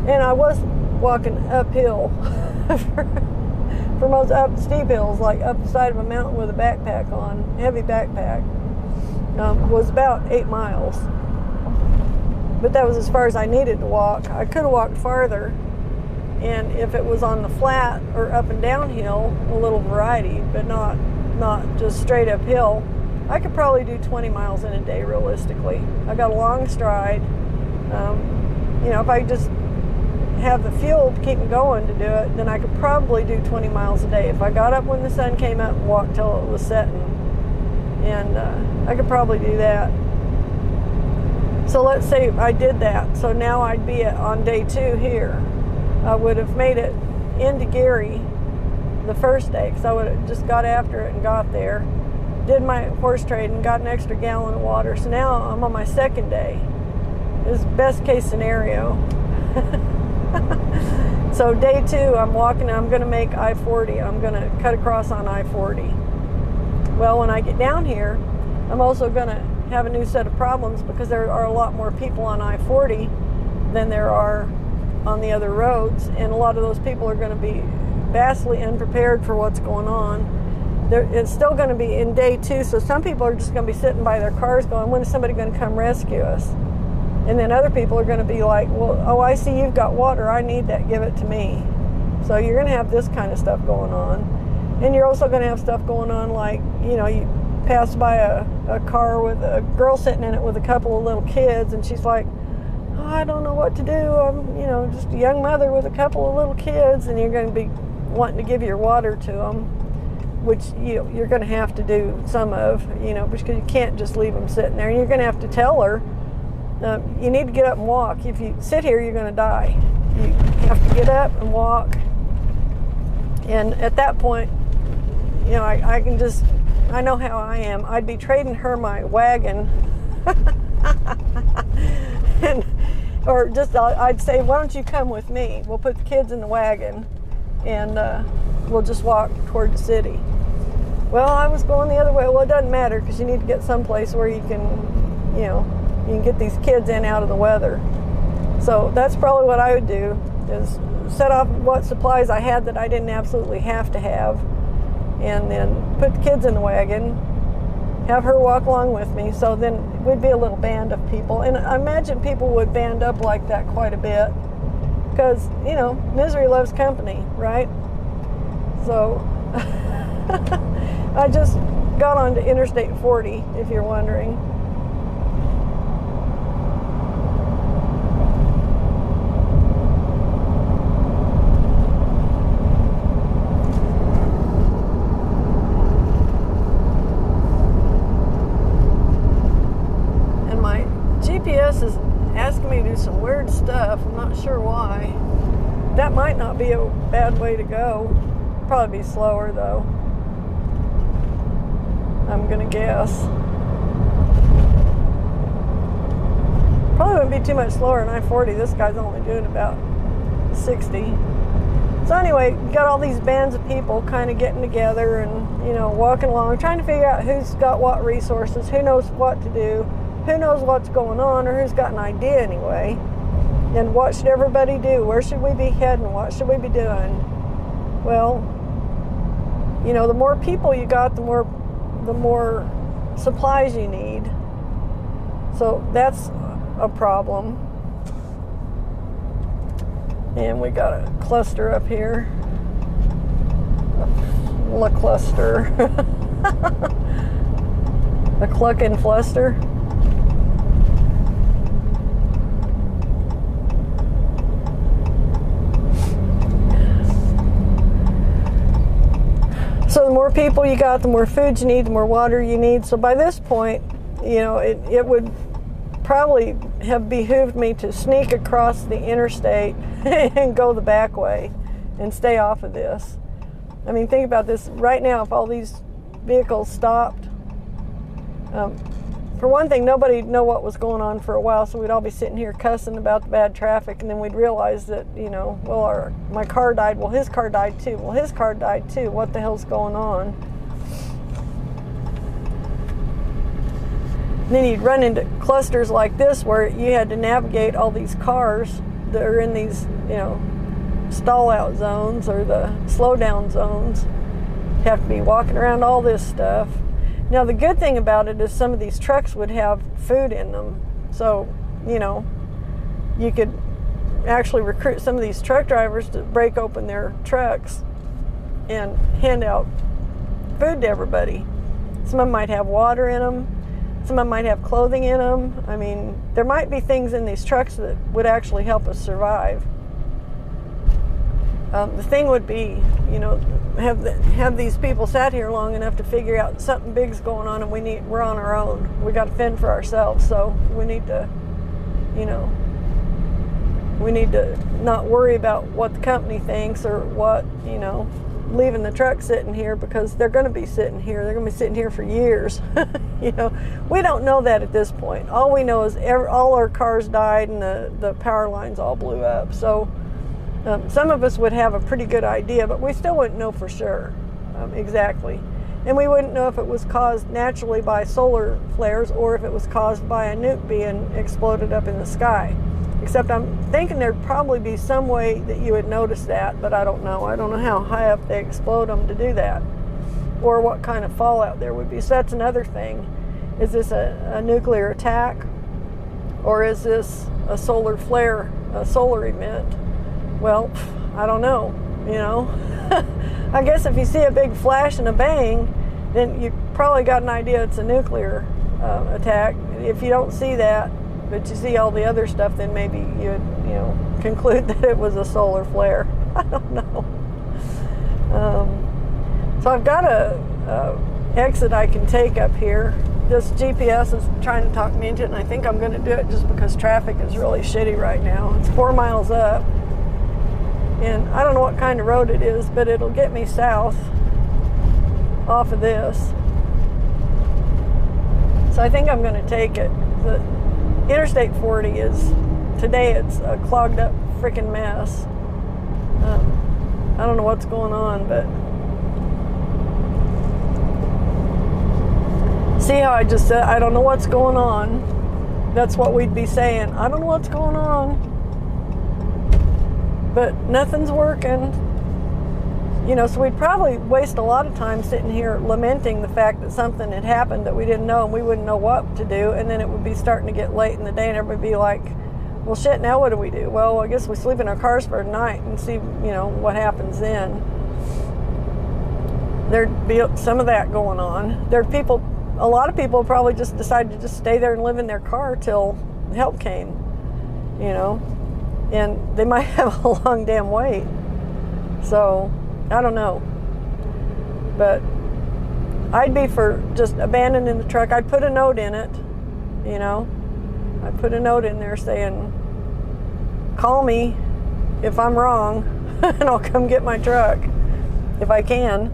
and I was walking uphill for most up steep hills, like up the side of a mountain with a backpack on, heavy backpack, was about 8 miles. But that was as far as I needed to walk. I could have walked farther, and if it was on the flat or up and downhill, a little variety, but not just straight uphill, I could probably do 20 miles in a day realistically. I got a long stride. If I just have the fuel to keep me going to do it, then I could probably do 20 miles a day. If I got up when the sun came up and walked till it was setting, and I could probably do that. So let's say I did that. So now I'd be on day 2 here. I would have made it into Geary the first day, because I would have just got after it and got there, did my horse trade and got an extra gallon of water. So now I'm on my 2nd day. This is best case scenario. So day 2, I'm walking, I'm going to make I-40. I'm going to cut across on I-40. Well, when I get down here, I'm also going to have a new set of problems, because there are a lot more people on I-40 than there are on the other roads, and a lot of those people are going to be vastly unprepared for what's going on. It's still going to be in day 2, so some people are just going to be sitting by their cars going, when is somebody going to come rescue us? And then other people are going to be like, well, oh, I see you've got water, I need that, give it to me. So you're going to have this kind of stuff going on. And you're also going to have stuff going on like, you pass by a car with a girl sitting in it with a couple of little kids, and she's like, oh, I don't know what to do, I'm just a young mother with a couple of little kids, and you're going to be wanting to give your water to them, which you're going to have to do some of, because you can't just leave them sitting there. And you're going to have to tell her, you need to get up and walk. If you sit here, you're going to die. You have to get up and walk. And at that point, I know how I am. I'd be trading her my wagon, I'd say, why don't you come with me? We'll put the kids in the wagon, and we'll just walk toward the city. Well, I was going the other way. Well, it doesn't matter, because you need to get someplace where you can, you can get these kids in out of the weather. So that's probably what I would do, is set off what supplies I had that I didn't absolutely have to have, and then put the kids in the wagon, have her walk along with me. So then we'd be a little band of people. And I imagine people would band up like that quite a bit, because, misery loves company, right? So I just got onto Interstate 40, if you're wondering. And my GPS is asking me to do some weird stuff. I'm not sure why. That might not be a bad way to go. Probably be slower though, I'm gonna guess. Probably wouldn't be too much slower than I-40. This guy's only doing about 60. So anyway, you got all these bands of people kind of getting together and, you know, walking along, trying to figure out who's got what resources, who knows what to do, who knows what's going on, or who's got an idea anyway. And what should everybody do? Where should we be heading? What should we be doing? Well, you know, the more people you got, the more supplies you need. So that's a problem. And we got a cluster up here. A cluster. A cluck and fluster. So the more people you got, the more food you need, the more water you need. So by this point, you know, it would probably have behooved me to sneak across the interstate and go the back way and stay off of this. I mean, think about this. Right now, if all these vehicles stopped, for one thing, nobody'd know what was going on for a while, so we'd all be sitting here cussing about the bad traffic, and then we'd realize that, you know, well, my car died, well, his car died too, well, his car died too, what the hell's going on? And then you'd run into clusters like this where you had to navigate all these cars that are in these, you know, stall out zones or the slow down zones. You have to be walking around all this stuff. Now, the good thing about it is some of these trucks would have food in them. So, you know, you could actually recruit some of these truck drivers to break open their trucks and hand out food to everybody. Some of them might have water in them. Some of them might have clothing in them. I mean, there might be things in these trucks that would actually help us survive. The thing would be, you know, have these people sat here long enough to figure out something big's going on, and we're on our own. We got to fend for ourselves, so we need to, you know, we need to not worry about what the company thinks or what, you know, leaving the truck sitting here, because they're going to be sitting here. They're going to be sitting here for years. You know, we don't know that at this point. All we know is all our cars died and the power lines all blew up. So some of us would have a pretty good idea, but we still wouldn't know for sure exactly. And we wouldn't know if it was caused naturally by solar flares or if it was caused by a nuke being exploded up in the sky. Except I'm thinking there'd probably be some way that you would notice that, but I don't know. I don't know how high up they explode them to do that, or what kind of fallout there would be. So that's another thing. Is this a nuclear attack, or is this a solar flare, a solar event? Well, I don't know, you know. I guess if you see a big flash and a bang, then you probably got an idea it's a nuclear attack. If you don't see that, but you see all the other stuff, then maybe you'd, you know, conclude that it was a solar flare. I don't know. So I've got a exit I can take up here. This GPS is trying to talk me into it, and I think I'm going to do it just because traffic is really shitty right now. It's 4 miles up, and I don't know what kind of road it is, but it'll get me south off of this. So I think I'm going to take it. The Interstate 40 today it's a clogged up freaking mess. I don't know what's going on, but see how I just said, I don't know what's going on. That's what we'd be saying. I don't know what's going on, but nothing's working. You know, so we'd probably waste a lot of time sitting here lamenting the fact that something had happened that we didn't know, and we wouldn't know what to do, and then it would be starting to get late in the day, and everybody would be like, well, shit, now what do we do? Well, I guess we sleep in our cars for a night and see, you know, what happens then. there'd be some of that going on. A lot of people probably just decided to just stay there and live in their car till help came, and they might have a long damn wait. So, I don't know. But I'd be for just abandoning the truck. I'd put a note in it, I'd put a note in there saying, call me if I'm wrong, and I'll come get my truck if I can.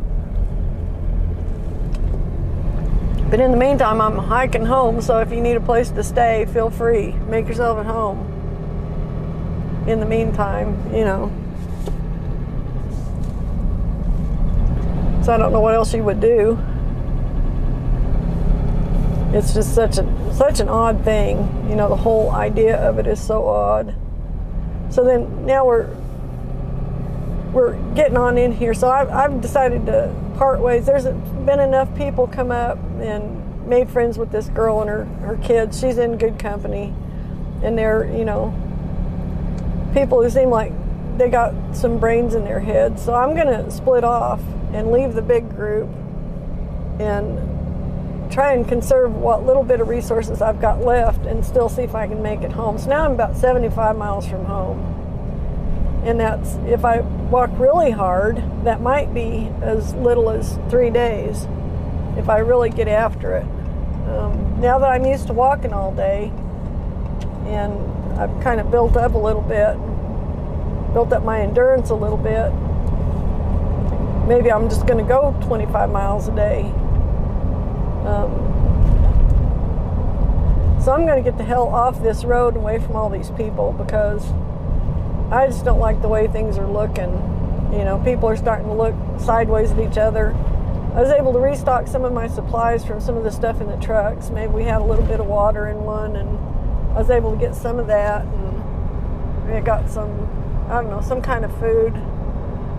But in the meantime, I'm hiking home, so if you need a place to stay, feel free. Make yourself at home. In the meantime, So I don't know what else you would do. It's just such an odd thing. The whole idea of it is so odd. So then now we're getting on in here. So I've decided to part ways. There's been enough people come up and made friends with this girl and her kids. She's in good company. And they're, people who seem like they got some brains in their heads. So I'm going to split off and leave the big group and try and conserve what little bit of resources I've got left and still see if I can make it home. So now I'm about 75 miles from home. And that's, if I walk really hard, that might be as little as 3 days if I really get after it. Now that I'm used to walking all day and I've kind of built up a little bit, built up my endurance a little bit, maybe I'm just going to go 25 miles a day. So I'm going to get the hell off this road and away from all these people because I just don't like the way things are looking. People are starting to look sideways at each other. I was able to restock some of my supplies from some of the stuff in the trucks. Maybe we had a little bit of water in one, and I was able to get some of that. And I got some, I don't know, some kind of food,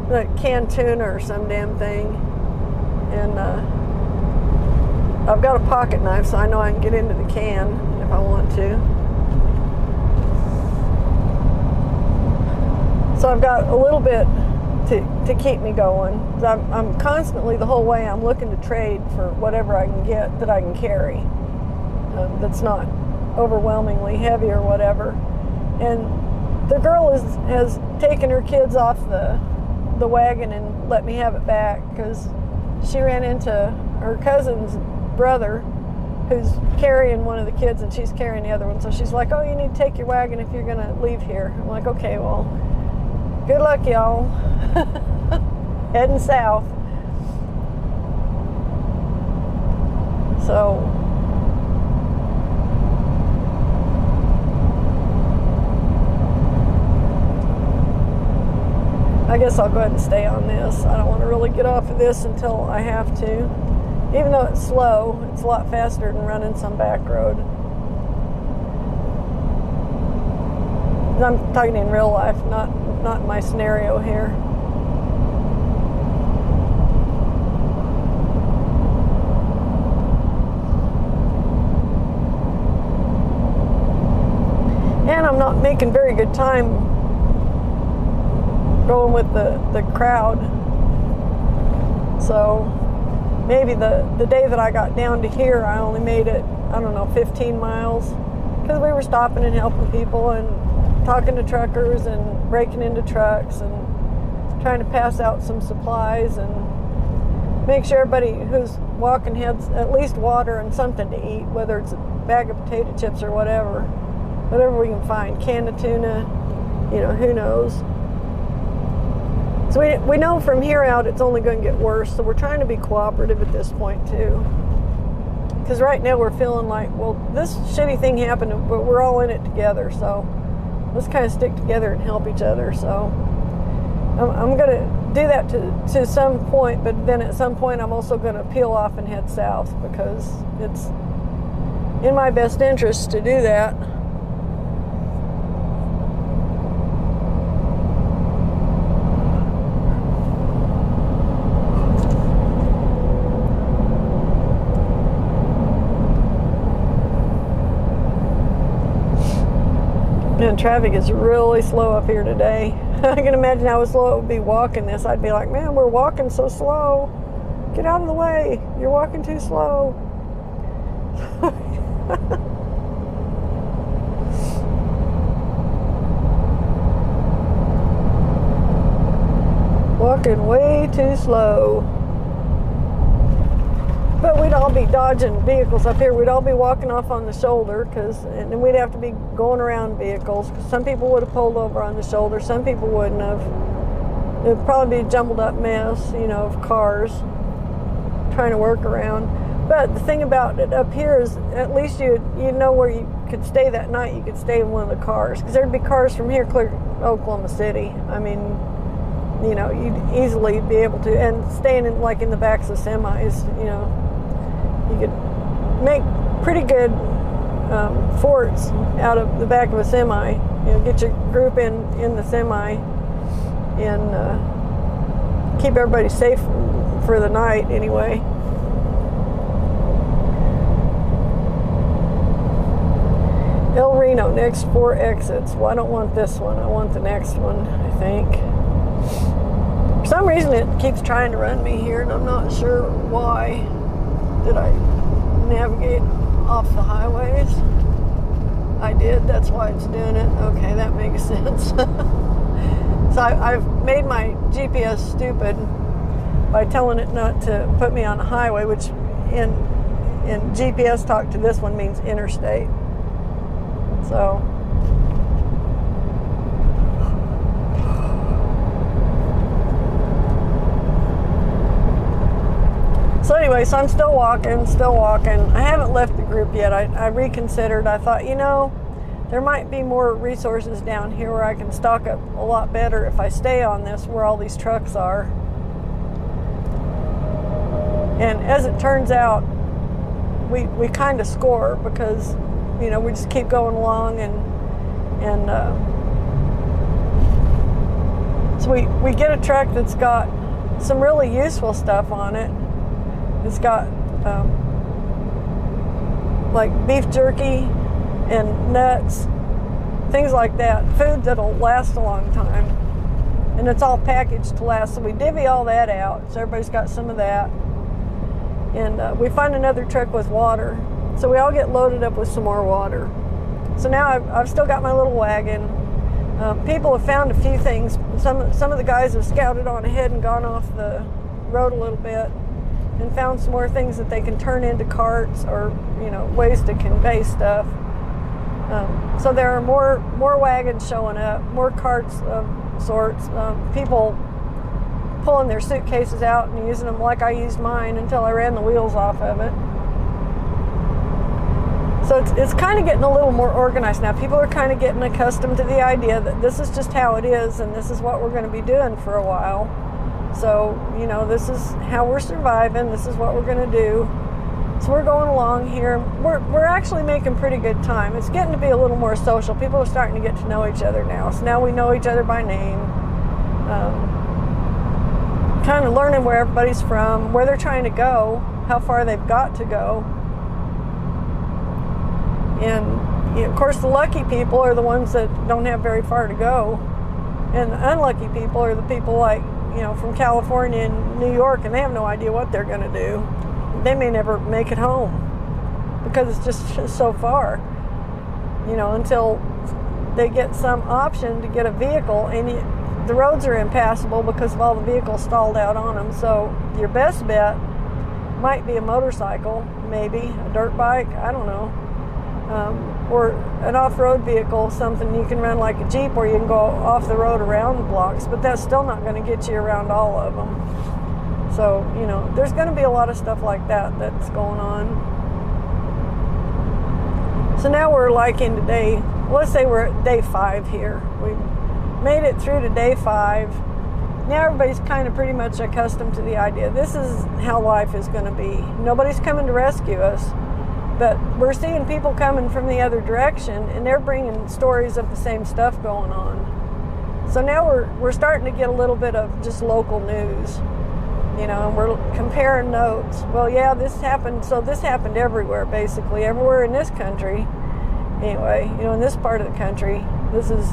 like canned tuna or some damn thing. And I've got a pocket knife, so I know I can get into the can if I want to. So I've got a little bit to keep me going. I'm constantly, the whole way, I'm looking to trade for whatever I can get that I can carry. That's not overwhelmingly heavy or whatever. And the girl has taken her kids off the wagon and let me have it back because she ran into her cousin's brother who's carrying one of the kids and she's carrying the other one. So she's like, oh, you need to take your wagon if you're going to leave here. I'm like, okay, well, good luck, y'all. Heading south. So I guess I'll go ahead and stay on this. I don't want to really get off of this until I have to. Even though it's slow, it's a lot faster than running some back road. I'm talking in real life, not in my scenario here. And I'm not making very good time going with the crowd. So maybe the day that I got down to here, I only made it, 15 miles. Because we were stopping and helping people and talking to truckers and breaking into trucks and trying to pass out some supplies and make sure everybody who's walking has at least water and something to eat, whether it's a bag of potato chips or whatever we can find, can of tuna, who knows. So we know from here out it's only going to get worse, so we're trying to be cooperative at this point too. Because right now we're feeling like, well, this shitty thing happened, but we're all in it together, so let's kind of stick together and help each other. So I'm going to do that to some point, but then at some point I'm also going to peel off and head south because it's in my best interest to do that. And traffic is really slow up here today. I can imagine how slow it would be walking this. I'd be like, man, we're walking so slow. Get out of the way. You're walking too slow. Walking way too slow. But we'd all be dodging vehicles up here. We'd all be walking off on the shoulder, and then we'd have to be going around vehicles. Cause some people would have pulled over on the shoulder. Some people wouldn't have. It would probably be a jumbled up mess, of cars trying to work around. But the thing about it up here is at least you know where you could stay that night. You could stay in one of the cars. Because there'd be cars from here clear to Oklahoma City. I mean, you'd easily be able to. And staying in the backs of semis, you could make pretty good forts out of the back of a semi. Get your group in the semi and keep everybody safe for the night anyway. El Reno, next 4 exits. Well, I don't want this one. I want the next one, I think. For some reason, it keeps trying to run me here, and I'm not sure why. Did I navigate off the highways? I did. That's why it's doing it. Okay, that makes sense. So I've made my GPS stupid by telling it not to put me on a highway, which in GPS talk to this one means interstate. So anyway, so I'm still walking. I haven't left the group yet. I reconsidered. I thought, there might be more resources down here where I can stock up a lot better if I stay on this where all these trucks are. And as it turns out, we kind of score because, we just keep going along and so we get a truck that's got some really useful stuff on it. It's got like beef jerky and nuts, things like that, food that'll last a long time. And it's all packaged to last, so we divvy all that out, so everybody's got some of that. And we find another truck with water, so we all get loaded up with some more water. So now I've still got my little wagon. People have found a few things. Some of the guys have scouted on ahead and gone off the road a little bit and found some more things that they can turn into carts or ways to convey stuff. So there are more wagons showing up, more carts of sorts. People pulling their suitcases out and using them like I used mine until I ran the wheels off of it. So it's kind of getting a little more organized now. People are kind of getting accustomed to the idea that this is just how it is and this is what we're going to be doing for a while. So, this is how we're surviving. This is what we're going to do. So we're going along here. We're actually making pretty good time. It's getting to be a little more social. People are starting to get to know each other now. So now we know each other by name. Kind of learning where everybody's from, where they're trying to go, how far they've got to go. And of course, the lucky people are the ones that don't have very far to go. And the unlucky people are the people like, from California and New York, and they have no idea what they're going to do. They may never make it home because it's just so far, until they get some option to get a vehicle. And the roads are impassable because of all the vehicles stalled out on them. So your best bet might be a motorcycle, maybe a dirt bike, I don't know. Or an off-road vehicle, something you can run like a Jeep, or you can go off the road around blocks, but that's still not going to get you around all of them. So, there's going to be a lot of stuff like that that's going on. So now we're in today, let's say we're at day 5 here. We made it through to day 5. Now everybody's kind of pretty much accustomed to the idea. This is how life is going to be. Nobody's coming to rescue us. But we're seeing people coming from the other direction, and they're bringing stories of the same stuff going on. So now we're starting to get a little bit of just local news, and we're comparing notes. Well, yeah, this happened, so this happened everywhere, basically, everywhere in this country. Anyway, in this part of the country, this is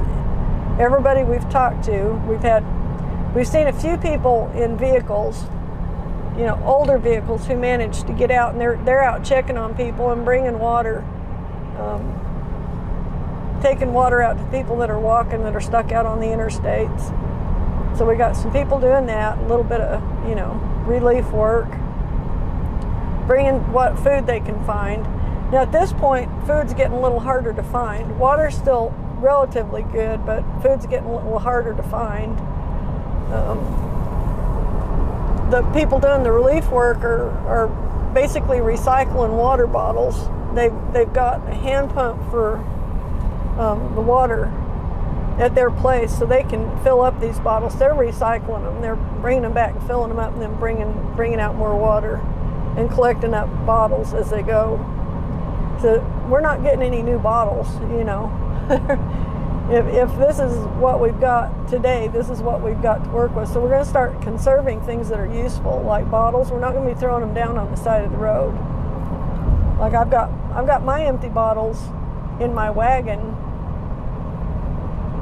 everybody we've talked to. We've seen a few people in vehicles, older vehicles who manage to get out, and they're out checking on people and bringing water, taking water out to people that are walking, that are stuck out on the interstates. So we got some people doing that, a little bit of, relief work, bringing what food they can find. Now at this point, food's getting a little harder to find. Water's still relatively good, but food's getting a little harder to find. The people doing the relief work are basically recycling water bottles. They've got a hand pump for the water at their place, so they can fill up these bottles. They're recycling them. They're bringing them back and filling them up, and then bringing out more water and collecting up bottles as they go. So we're not getting any new bottles, If this is what we've got today, this is what we've got to work with. So we're going to start conserving things that are useful, like bottles. We're not going to be throwing them down on the side of the road. Like I've got my empty bottles in my wagon,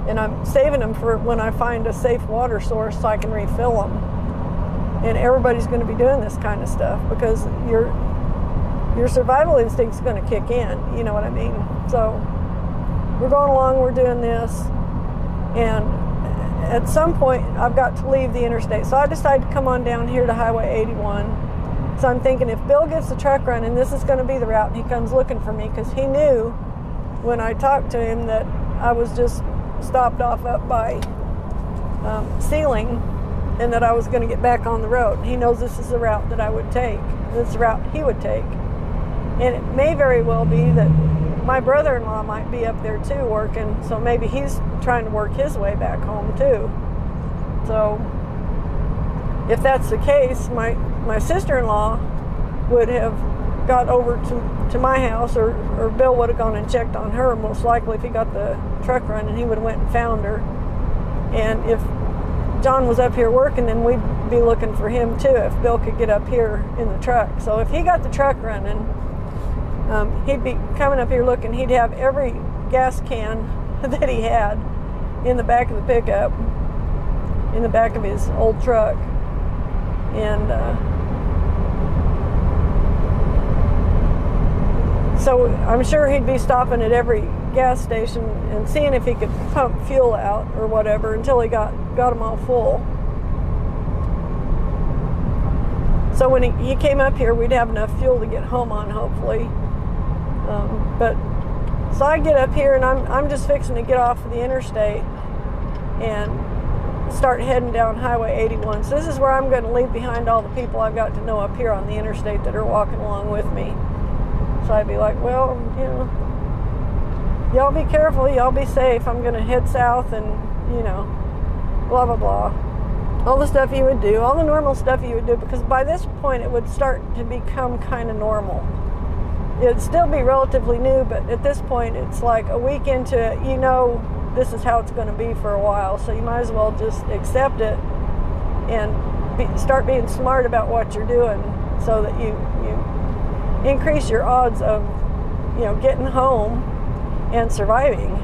and I'm saving them for when I find a safe water source so I can refill them. And everybody's going to be doing this kind of stuff because your survival instinct's going to kick in. You know what I mean? So we're going along, we're doing this, and at some point I've got to leave the interstate. So I decided to come on down here to Highway 81. So I'm thinking, if Bill gets the truck running, this is going to be the route, and he comes looking for me, because he knew when I talked to him that I was just stopped off up by Seiling, and that I was going to get back on the road. He knows this is the route that I would take. This is the route he would take. And it may very well be that my brother-in-law might be up there too working, so maybe he's trying to work his way back home too. So if that's the case, my sister-in-law would have got over to my house, or Bill would have gone and checked on her, most likely. If he got the truck running, he would have went and found her. And if John was up here working, then we'd be looking for him too, if Bill could get up here in the truck. So if he got the truck running, he'd be coming up here looking. He'd have every gas can that he had in the back of the pickup, in the back of his old truck. And so I'm sure he'd be stopping at every gas station and seeing if he could pump fuel out or whatever until he got them all full. So when he came up here, we'd have enough fuel to get home on, hopefully. So I get up here, and I'm just fixing to get off of the interstate and start heading down Highway 81. So this is where I'm going to leave behind all the people I've got to know up here on the interstate that are walking along with me. So I'd be like, well, y'all be careful, y'all be safe. I'm going to head south, and blah blah blah. All the stuff you would do, all the normal stuff you would do, because by this point it would start to become kind of normal. It'd still be relatively new, but at this point it's like a week into it, this is how it's going to be for a while. So you might as well just accept it and start being smart about what you're doing, so that you increase your odds of getting home and surviving.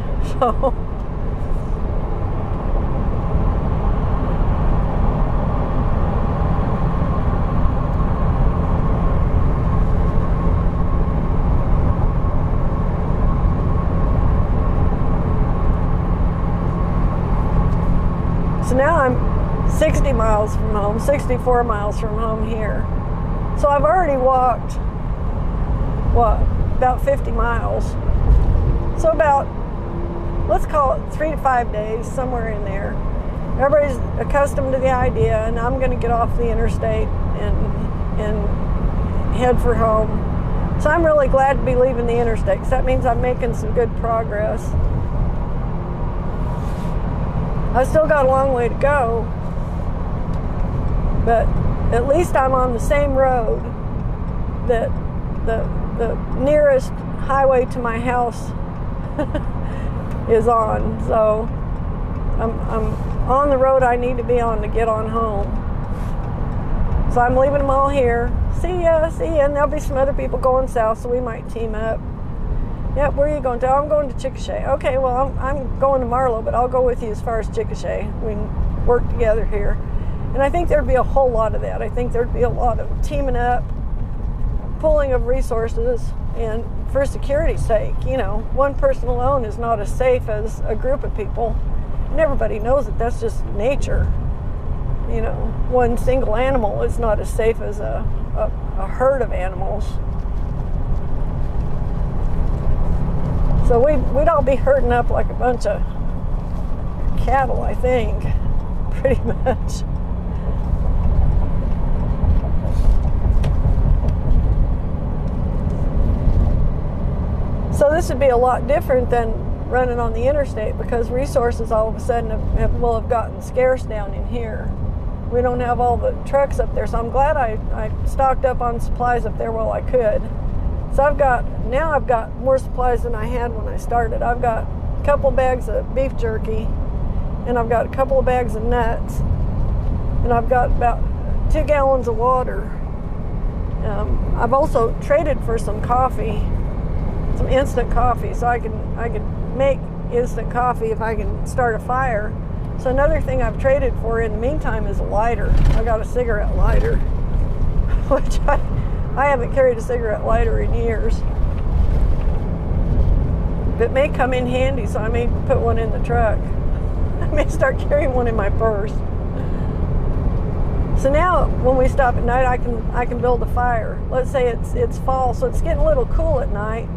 So now I'm 60 miles from home, 64 miles from home here. So I've already walked, about 50 miles. So about, let's call it 3 to 5 days, somewhere in there. Everybody's accustomed to the idea, and I'm going to get off the interstate and head for home. So I'm really glad to be leaving the interstate, because that means I'm making some good progress. I still got a long way to go, but at least I'm on the same road that the nearest highway to my house is on. So I'm on the road I need to be on to get on home. So I'm leaving them all here. See ya, and there'll be some other people going south, so we might team up. Yep, where are you going to? I'm going to Chickasha. Okay, well, I'm going to Marlow, but I'll go with you as far as Chickasha. We can work together here. And I think there'd be a whole lot of that. I think there'd be a lot of teaming up, pooling of resources, and for security's sake, you know, one person alone is not as safe as a group of people. And everybody knows that that's just nature. You know, one single animal is not as safe as a herd of animals. So we'd all be herding up like a bunch of cattle, I think, pretty much. So this would be a lot different than running on the interstate, because resources all of a sudden will have gotten scarce down in here. We don't have all the trucks up there, so I'm glad I stocked up on supplies up there while I could. So I've got more supplies than I had when I started. I've got a couple bags of beef jerky, and I've got a couple of bags of nuts, and I've got about 2 gallons of water. I've also traded for some coffee, some instant coffee, so I can make instant coffee if I can start a fire. So another thing I've traded for in the meantime is a lighter. I got a cigarette lighter, which I haven't carried a cigarette lighter in years. But it may come in handy, so I may put one in the truck. I may start carrying one in my purse. So now when we stop at night, I can build a fire. Let's say it's fall, so it's getting a little cool at night.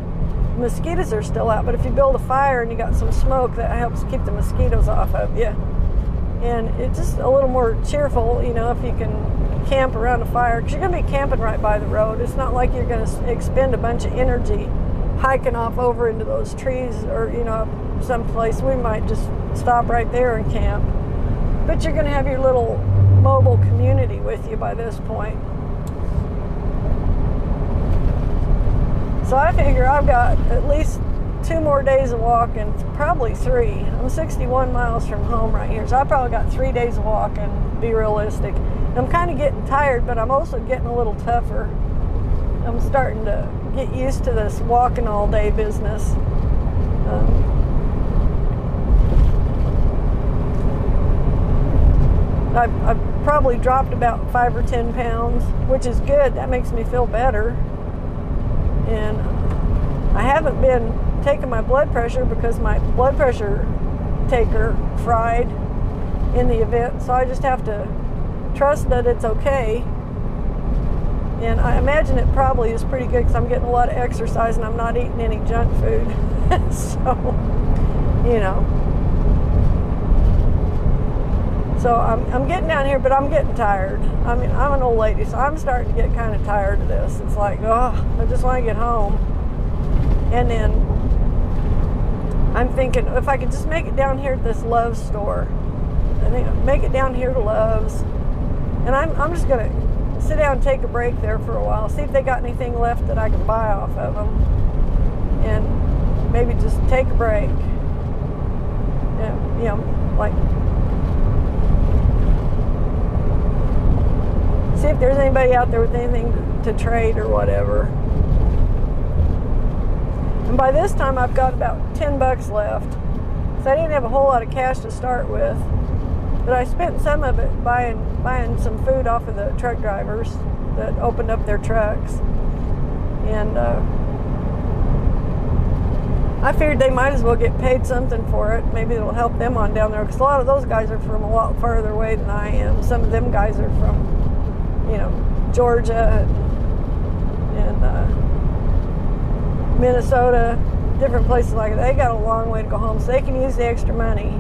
Mosquitoes are still out, but if you build a fire and you got some smoke, that helps keep the mosquitoes off of you. And it's just a little more cheerful, you know, if you can camp around a fire, because you're going to be camping right by the road. It's not like you're going to expend a bunch of energy hiking off over into those trees, or, you know, someplace. We might just stop right there and camp. But you're going to have your little mobile community with you by this point. So I figure I've got at least 2 more days of walking, probably 3. I'm 61 miles from home right here, so I probably got 3 days of walking, to be realistic. And I'm kind of getting tired, but I'm also getting a little tougher. I'm starting to get used to this walking all day business. I've probably dropped about 5 or 10 pounds, which is good. That makes me feel better. And I haven't been taking my blood pressure because my blood pressure taker fried in the event, so I just have to trust that it's okay. And I imagine it probably is pretty good, because I'm getting a lot of exercise and I'm not eating any junk food. So, you know. So I'm getting down here, but I'm getting tired. I mean, I'm an old lady, so I'm starting to get kind of tired of this. It's like, oh, I just want to get home. And then I'm thinking, if I could just make it down here at this Love's store, I think make it down here to Love's, and I'm just going to sit down and take a break there for a while, see if they got anything left that I can buy off of them, and maybe just take a break. And, you know, like, see if there's anybody out there with anything to trade or whatever. And by this time I've got about 10 bucks left. So I didn't have a whole lot of cash to start with, but I spent some of it buying some food off of the truck drivers that opened up their trucks. And I figured they might as well get paid something for it. Maybe it'll help them on down there, because a lot of those guys are from a lot farther away than I am. Some of them guys are from, you know, Georgia and Minnesota, different places like that. They got a long way to go home, so they can use the extra money.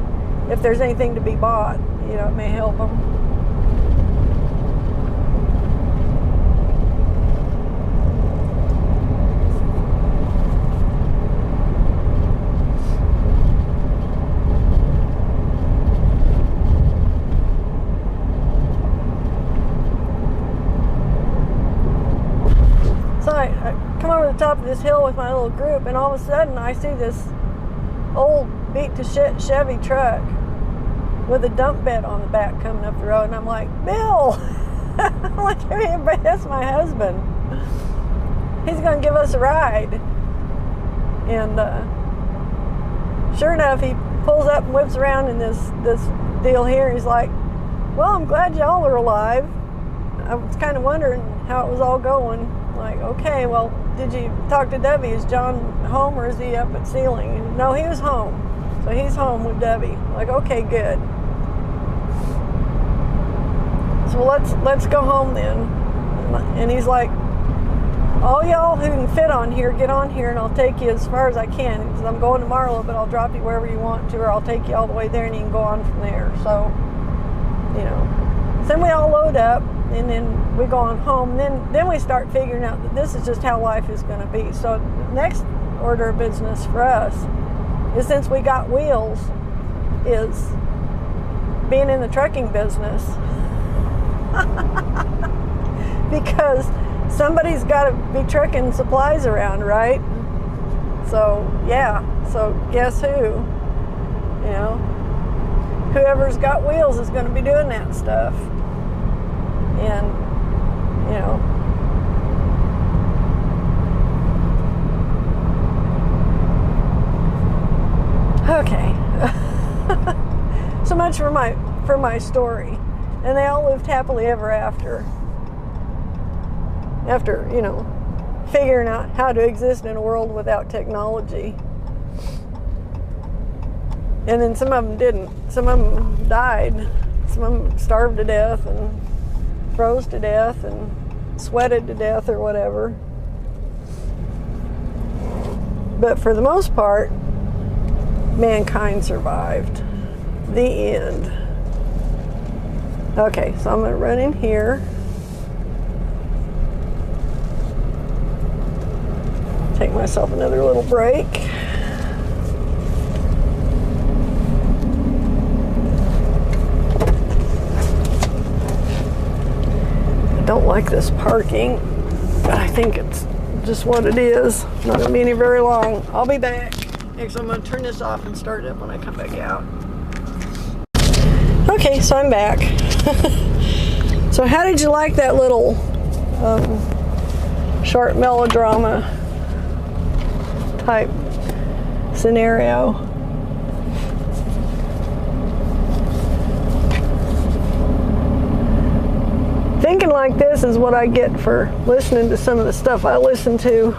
If there's anything to be bought, you know, it may help them. So I come over the top of this hill with my little group, and all of a sudden I see this old beat-to-shit Chevy truck with a dump bed on the back coming up the road, and I'm like, Bill! I'm like, hey, that's my husband. He's going to give us a ride. And sure enough, he pulls up and whips around in this deal here. He's like, well, I'm glad y'all are alive. I was kind of wondering how it was all going. Like, okay, well, did you talk to Debbie? Is John home or is he up at Seiling? And no, he was home. So he's home with Debbie. Like, okay, good. So let's go home then. And he's like, all y'all who can fit on here, get on here and I'll take you as far as I can. Because I'm going to Marlow, but I'll drop you wherever you want to, or I'll take you all the way there and you can go on from there. So, you know. So then we all load up and then we go on home. Then we start figuring out that this is just how life is going to be. So the next order of business for us is, since we got wheels, is being in the trucking business. Because somebody's got to be trucking supplies around, right? So yeah, so guess who? You know, whoever's got wheels is going to be doing that stuff. And you know, okay. So much for my story. And they all lived happily ever after, you know, figuring out how to exist in a world without technology. And then some of them didn't. Some of them died. Some of them starved to death and froze to death and sweated to death or whatever. But for the most part, mankind survived. The end. Okay, so I'm going to run in here. Take myself another little break. I don't like this parking, but I think it's just what it is. Not going to be any very long. I'll be back. Next, I'm going to turn this off and start it up when I come back out. Okay, so I'm back. So how did you like that little short melodrama type scenario? Thinking like this is what I get for listening to some of the stuff I listen to.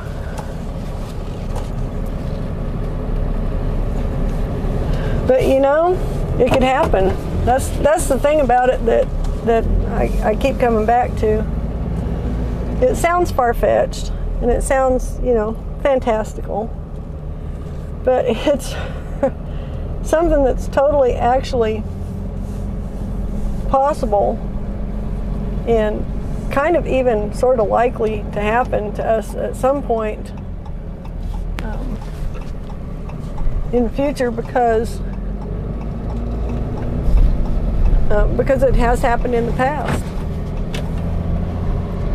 But you know, it could happen. That's the thing about it that I keep coming back to. It sounds far-fetched and it sounds, you know, fantastical, but it's something that's totally actually possible and kind of even sort of likely to happen to us at some point in the future, because it has happened in the past.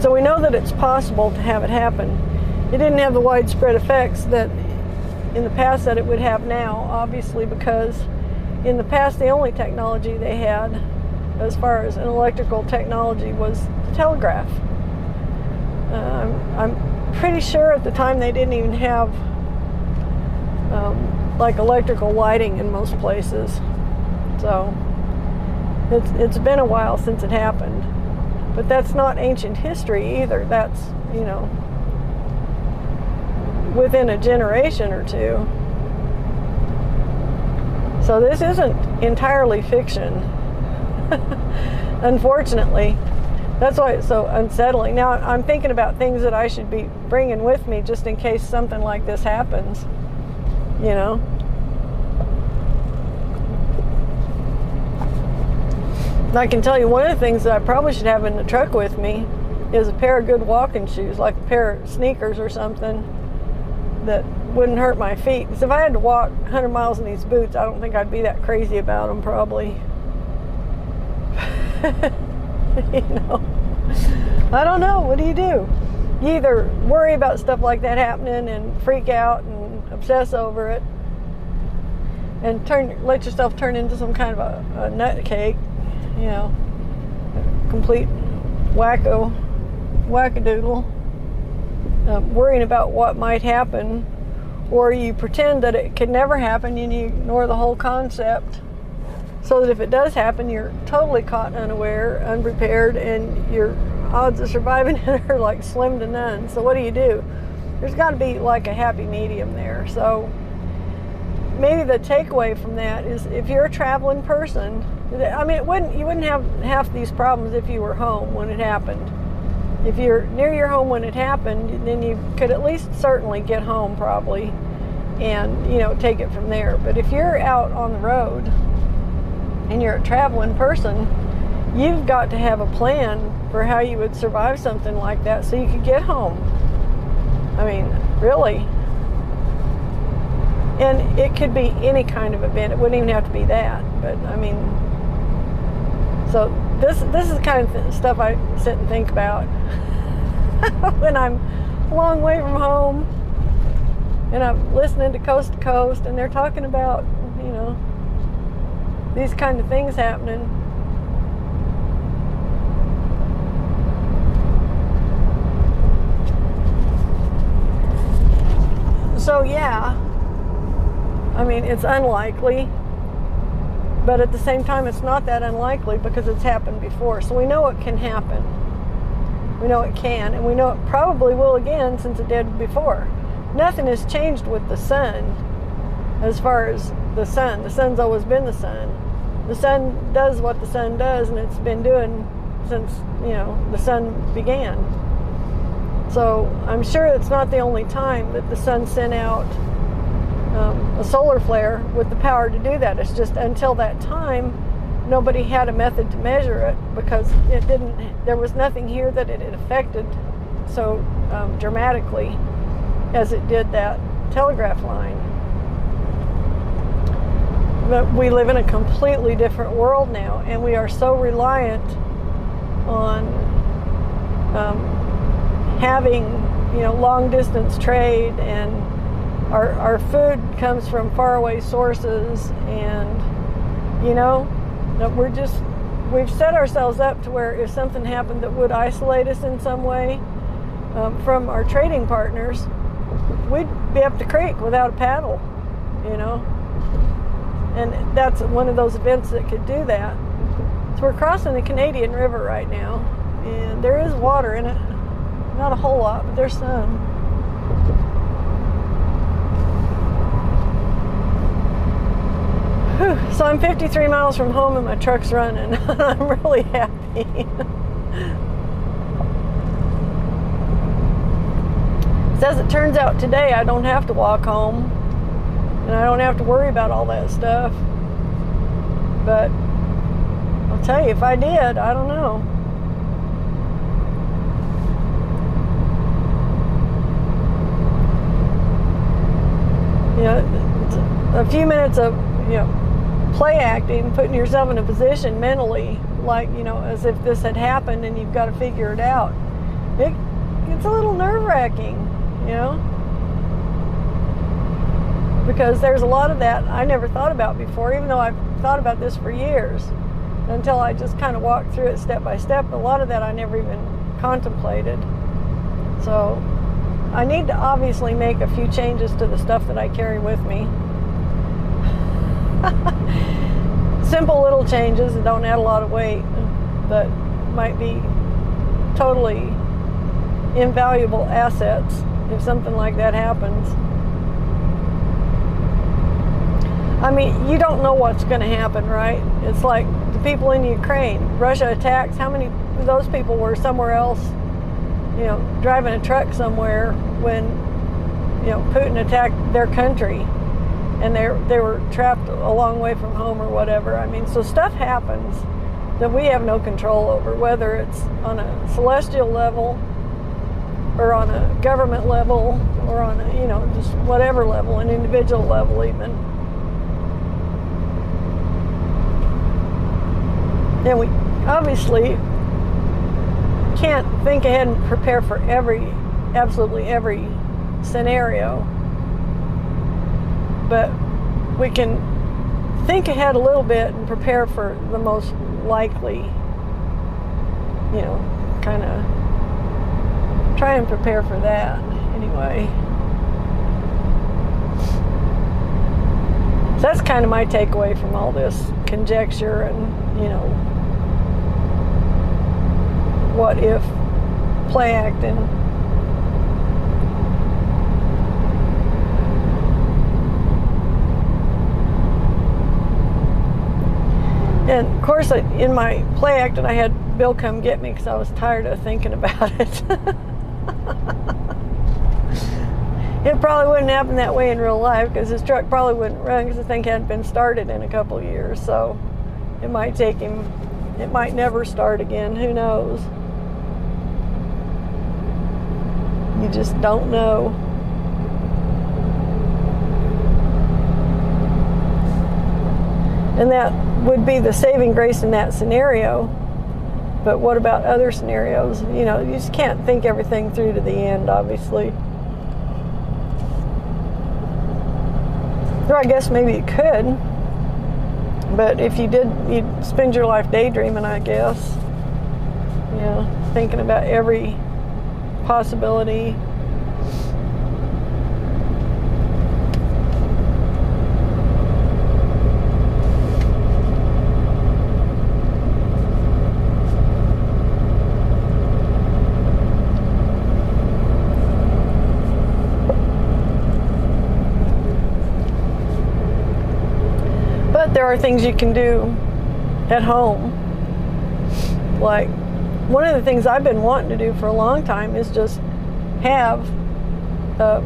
So we know that it's possible to have it happen. It didn't have the widespread effects that in the past that it would have now, obviously, because in the past the only technology they had as far as an electrical technology was the telegraph. I'm pretty sure at the time they didn't even have like electrical lighting in most places. So it's been a while since it happened. But that's not ancient history either. That's, you know, within a generation or two. So this isn't entirely fiction. Unfortunately. That's why it's so unsettling. Now I'm thinking about things that I should be bringing with me just in case something like this happens, you know. I can tell you one of the things that I probably should have in the truck with me is a pair of good walking shoes, like a pair of sneakers or something that wouldn't hurt my feet. Because if I had to walk 100 miles in these boots, I don't think I'd be that crazy about them, probably. You know, I don't know. What do? You either worry about stuff like that happening and freak out and obsess over it and let yourself turn into some kind of a nutcake, you know, a complete wackadoodle, worrying about what might happen, or you pretend that it could never happen and you ignore the whole concept so that if it does happen, you're totally caught unaware, unprepared, and your odds of surviving it are like slim to none. So what do? There's got to be like a happy medium there. So maybe the takeaway from that is, if you're a traveling person, I mean, you wouldn't have half these problems if you were home when it happened. If you're near your home when it happened, then you could at least certainly get home probably and, you know, take it from there. But if you're out on the road and you're a traveling person, you've got to have a plan for how you would survive something like that so you could get home. I mean, really. And it could be any kind of event. It wouldn't even have to be that. But, I mean, so this is the kind of stuff I sit and think about when I'm a long way from home and I'm listening to Coast to Coast and they're talking about, you know, these kind of things happening. So yeah, I mean, it's unlikely, but at the same time, it's not that unlikely because it's happened before. So we know it can happen. We know it can, and we know it probably will again since it did before. Nothing has changed with the sun as far as the sun. The sun's always been the sun. The sun does what the sun does, and it's been doing since, you know, the sun began. So I'm sure it's not the only time that the sun sent out a solar flare with the power to do that. It's just until that time, nobody had a method to measure it because there was nothing here that it had affected so dramatically as it did that telegraph line. But we live in a completely different world now, and we are so reliant on having, you know, long distance trade, and our food comes from faraway sources, and, you know, we've set ourselves up to where if something happened that would isolate us in some way from our trading partners, we'd be up the creek without a paddle, you know. And that's one of those events that could do that. So we're crossing the Canadian River right now, and there is water in it. Not a whole lot, but there's some. Whew. So I'm 53 miles from home and my truck's running. I'm really happy. So as it turns out today, I don't have to walk home, and I don't have to worry about all that stuff. But I'll tell you, if I did, I don't know. You know, a few minutes of, you know, play acting, putting yourself in a position mentally, like, you know, as if this had happened and you've got to figure it out. It's a little nerve-wracking, you know, because there's a lot of that I never thought about before, even though I've thought about this for years, until I just kind of walked through it step by step. A lot of that I never even contemplated. So I need to obviously make a few changes to the stuff that I carry with me. Simple little changes that don't add a lot of weight, but might be totally invaluable assets if something like that happens. I mean, you don't know what's going to happen, right? It's like the people in Ukraine. Russia attacks. How many of those people were somewhere else, you know, driving a truck somewhere when, you know, Putin attacked their country, and they were trapped a long way from home or whatever. I mean, so stuff happens that we have no control over, whether it's on a celestial level or on a government level or on a, you know, just whatever level, an individual level even. And we obviously can't think ahead and prepare for absolutely every scenario, but we can think ahead a little bit and prepare for the most likely, you know, kind of try and prepare for that anyway. So that's kind of my takeaway from all this conjecture and, what if play acting. And of course, in my play acting, I had Bill come get me because I was tired of thinking about it. It probably wouldn't happen that way in real life because his truck probably wouldn't run because the thing hadn't been started in a couple of years. So it might take him, it might never start again. Who knows? You just don't know. And that would be the saving grace in that scenario. But what about other scenarios? You just can't think everything through to the end, obviously. Or I guess maybe you could. But if you did, you'd spend your life daydreaming, I guess. Thinking about every possibility. But there are things you can do at home. Like, one of the things I've been wanting to do for a long time is just have a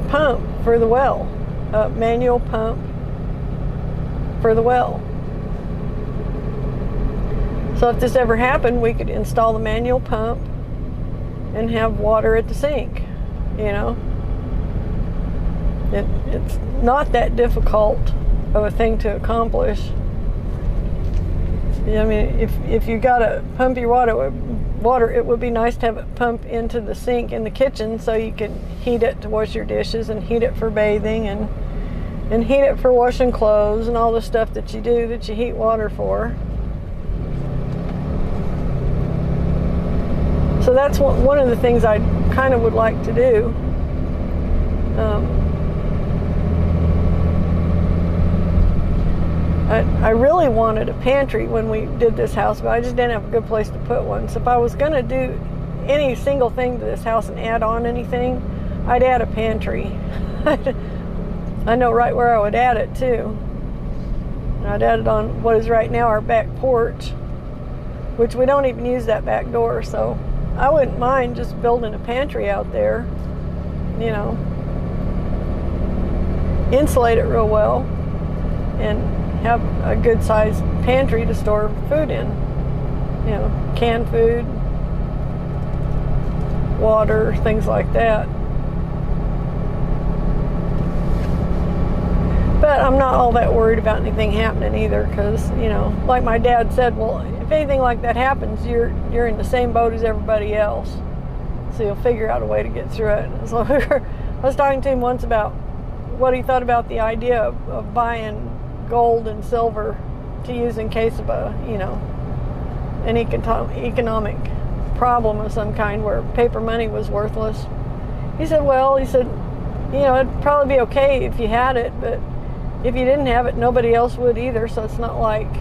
pump for the well, a manual pump for the well. So if this ever happened, we could install the manual pump and have water at the sink, It's not that difficult of a thing to accomplish. I mean, if you got to pump your water, it would be nice to have it pump into the sink in the kitchen so you can heat it to wash your dishes and heat it for bathing and heat it for washing clothes and all the stuff that you do that you heat water for. So that's one of the things I kind of would like to do. I really wanted a pantry when we did this house, but I just didn't have a good place to put one. So if I was going to do any single thing to this house and add on anything, I'd add a pantry. I know right where I would add it too. I'd add it on what is right now our back porch, which we don't even use that back door. So I wouldn't mind just building a pantry out there, insulate it real well, and have a good sized pantry to store food in. Canned food, water, things like that. But I'm not all that worried about anything happening either, because, like my dad said, well, if anything like that happens, you're in the same boat as everybody else. So you'll figure out a way to get through it. So I was talking to him once about what he thought about the idea of buying gold and silver to use in case of an economic problem of some kind where paper money was worthless. He said, it'd probably be okay if you had it, but if you didn't have it, nobody else would either. So it's not like,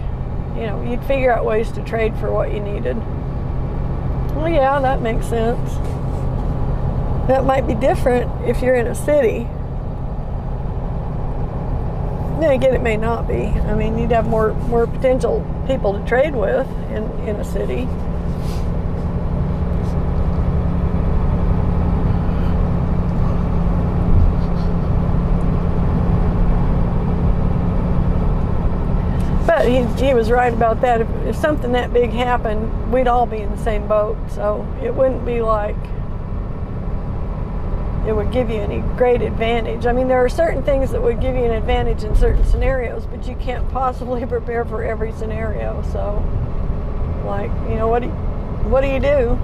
you'd figure out ways to trade for what you needed. Well, yeah, that makes sense. That might be different if you're in a city. Then again, it may not be. I mean, you'd have more potential people to trade with in a city. But he was right about that. If something that big happened, we'd all be in the same boat. So it wouldn't be like it would give you any great advantage. I mean, there are certain things that would give you an advantage in certain scenarios, but you can't possibly prepare for every scenario. So, like, what do you do?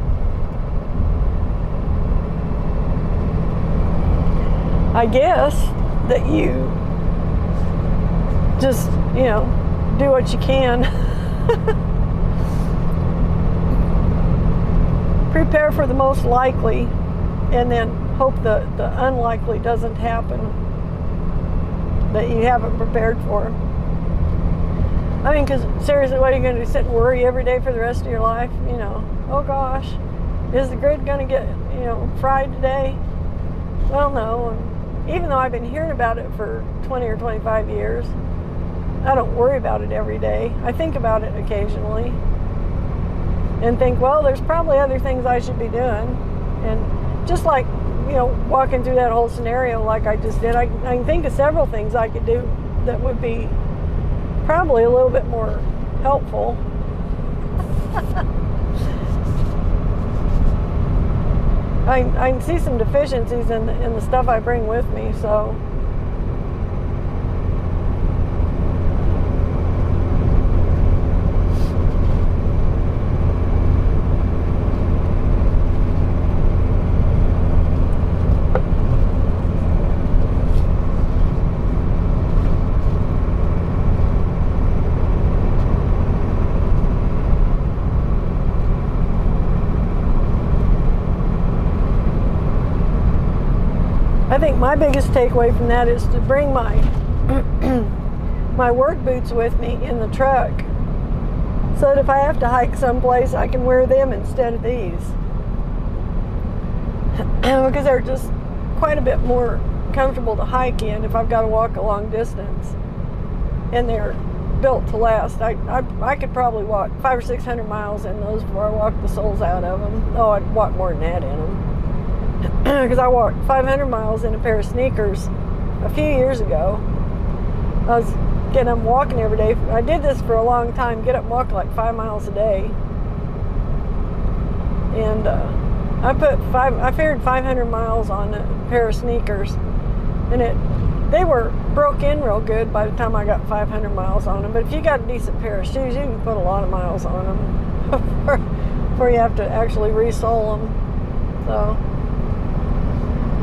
I guess that you just, do what you can. Prepare for the most likely, and then hope the unlikely doesn't happen. that you haven't prepared for. I mean, because seriously, what are you going to do? Sit and worry every day for the rest of your life? You know, oh gosh, is the grid going to get, fried today? Well, no. And even though I've been hearing about it for 20 or 25 years, I don't worry about it every day. I think about it occasionally and think, well, there's probably other things I should be doing. And just like, walking through that whole scenario like I just did, I can think of several things I could do that would be probably a little bit more helpful. I can see some deficiencies in the stuff I bring with me, so I think my biggest takeaway from that is to bring my my work boots with me in the truck, so that if I have to hike someplace, I can wear them instead of these, because they're just quite a bit more comfortable to hike in if I've got to walk a long distance, and they're built to last. I could probably walk 500 or 600 miles in those before I walk the soles out of them. Oh, I'd walk more than that in them. Because I walked 500 miles in a pair of sneakers a few years ago. I was getting up and walking every day. I did this for a long time, get up and walk like 5 miles a day. And I figured 500 miles on a pair of sneakers. And they were broke in real good by the time I got 500 miles on them. But if you got a decent pair of shoes, you can put a lot of miles on them before you have to actually resole them.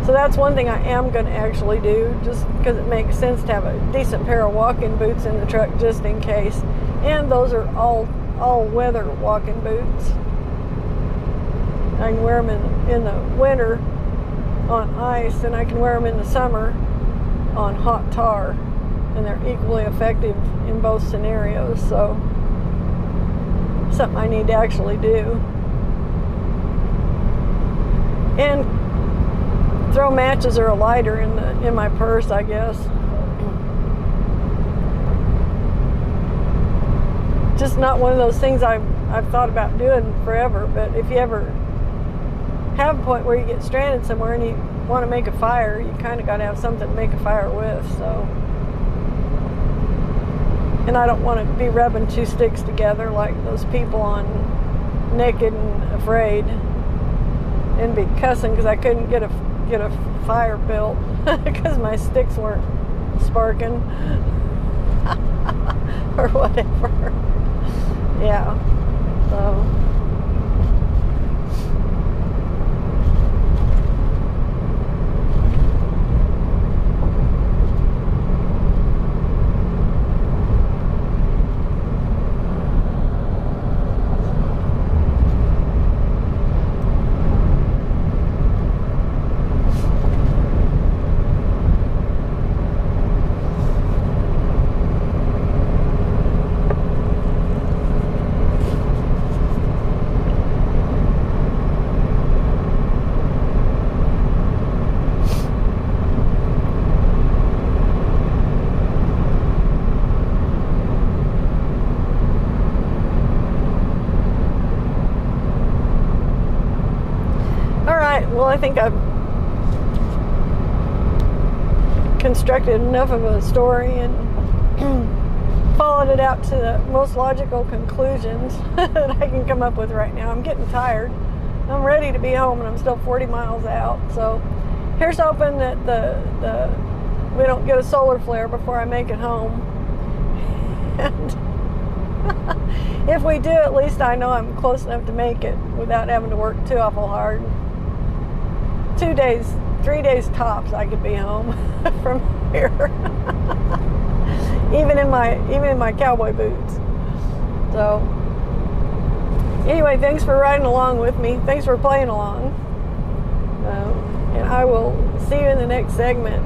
So that's one thing I am going to actually do, just because it makes sense to have a decent pair of walking boots in the truck just in case. And those are all weather walking boots. I can wear them in the winter on ice, and I can wear them in the summer on hot tar, and they're equally effective in both scenarios. So something I need to actually do. And throw matches or a lighter in my purse, I guess. Just not one of those things I've thought about doing forever. But if you ever have a point where you get stranded somewhere and you want to make a fire, you kind of got to have something to make a fire with. So, and I don't want to be rubbing two sticks together like those people on Naked and Afraid, and be cussing because I couldn't get a fire built because my sticks weren't sparking or whatever. Yeah. So well, I think I've constructed enough of a story and followed it out to the most logical conclusions that I can come up with right now. I'm getting tired. I'm ready to be home, and I'm still 40 miles out. So here's hoping that we don't get a solar flare before I make it home. And if we do, at least I know I'm close enough to make it without having to work too awful hard. 2 days, 3 days tops, I could be home from here. even in my cowboy boots. So anyway, thanks for riding along with me. Thanks for playing along. And I will see you in the next segment.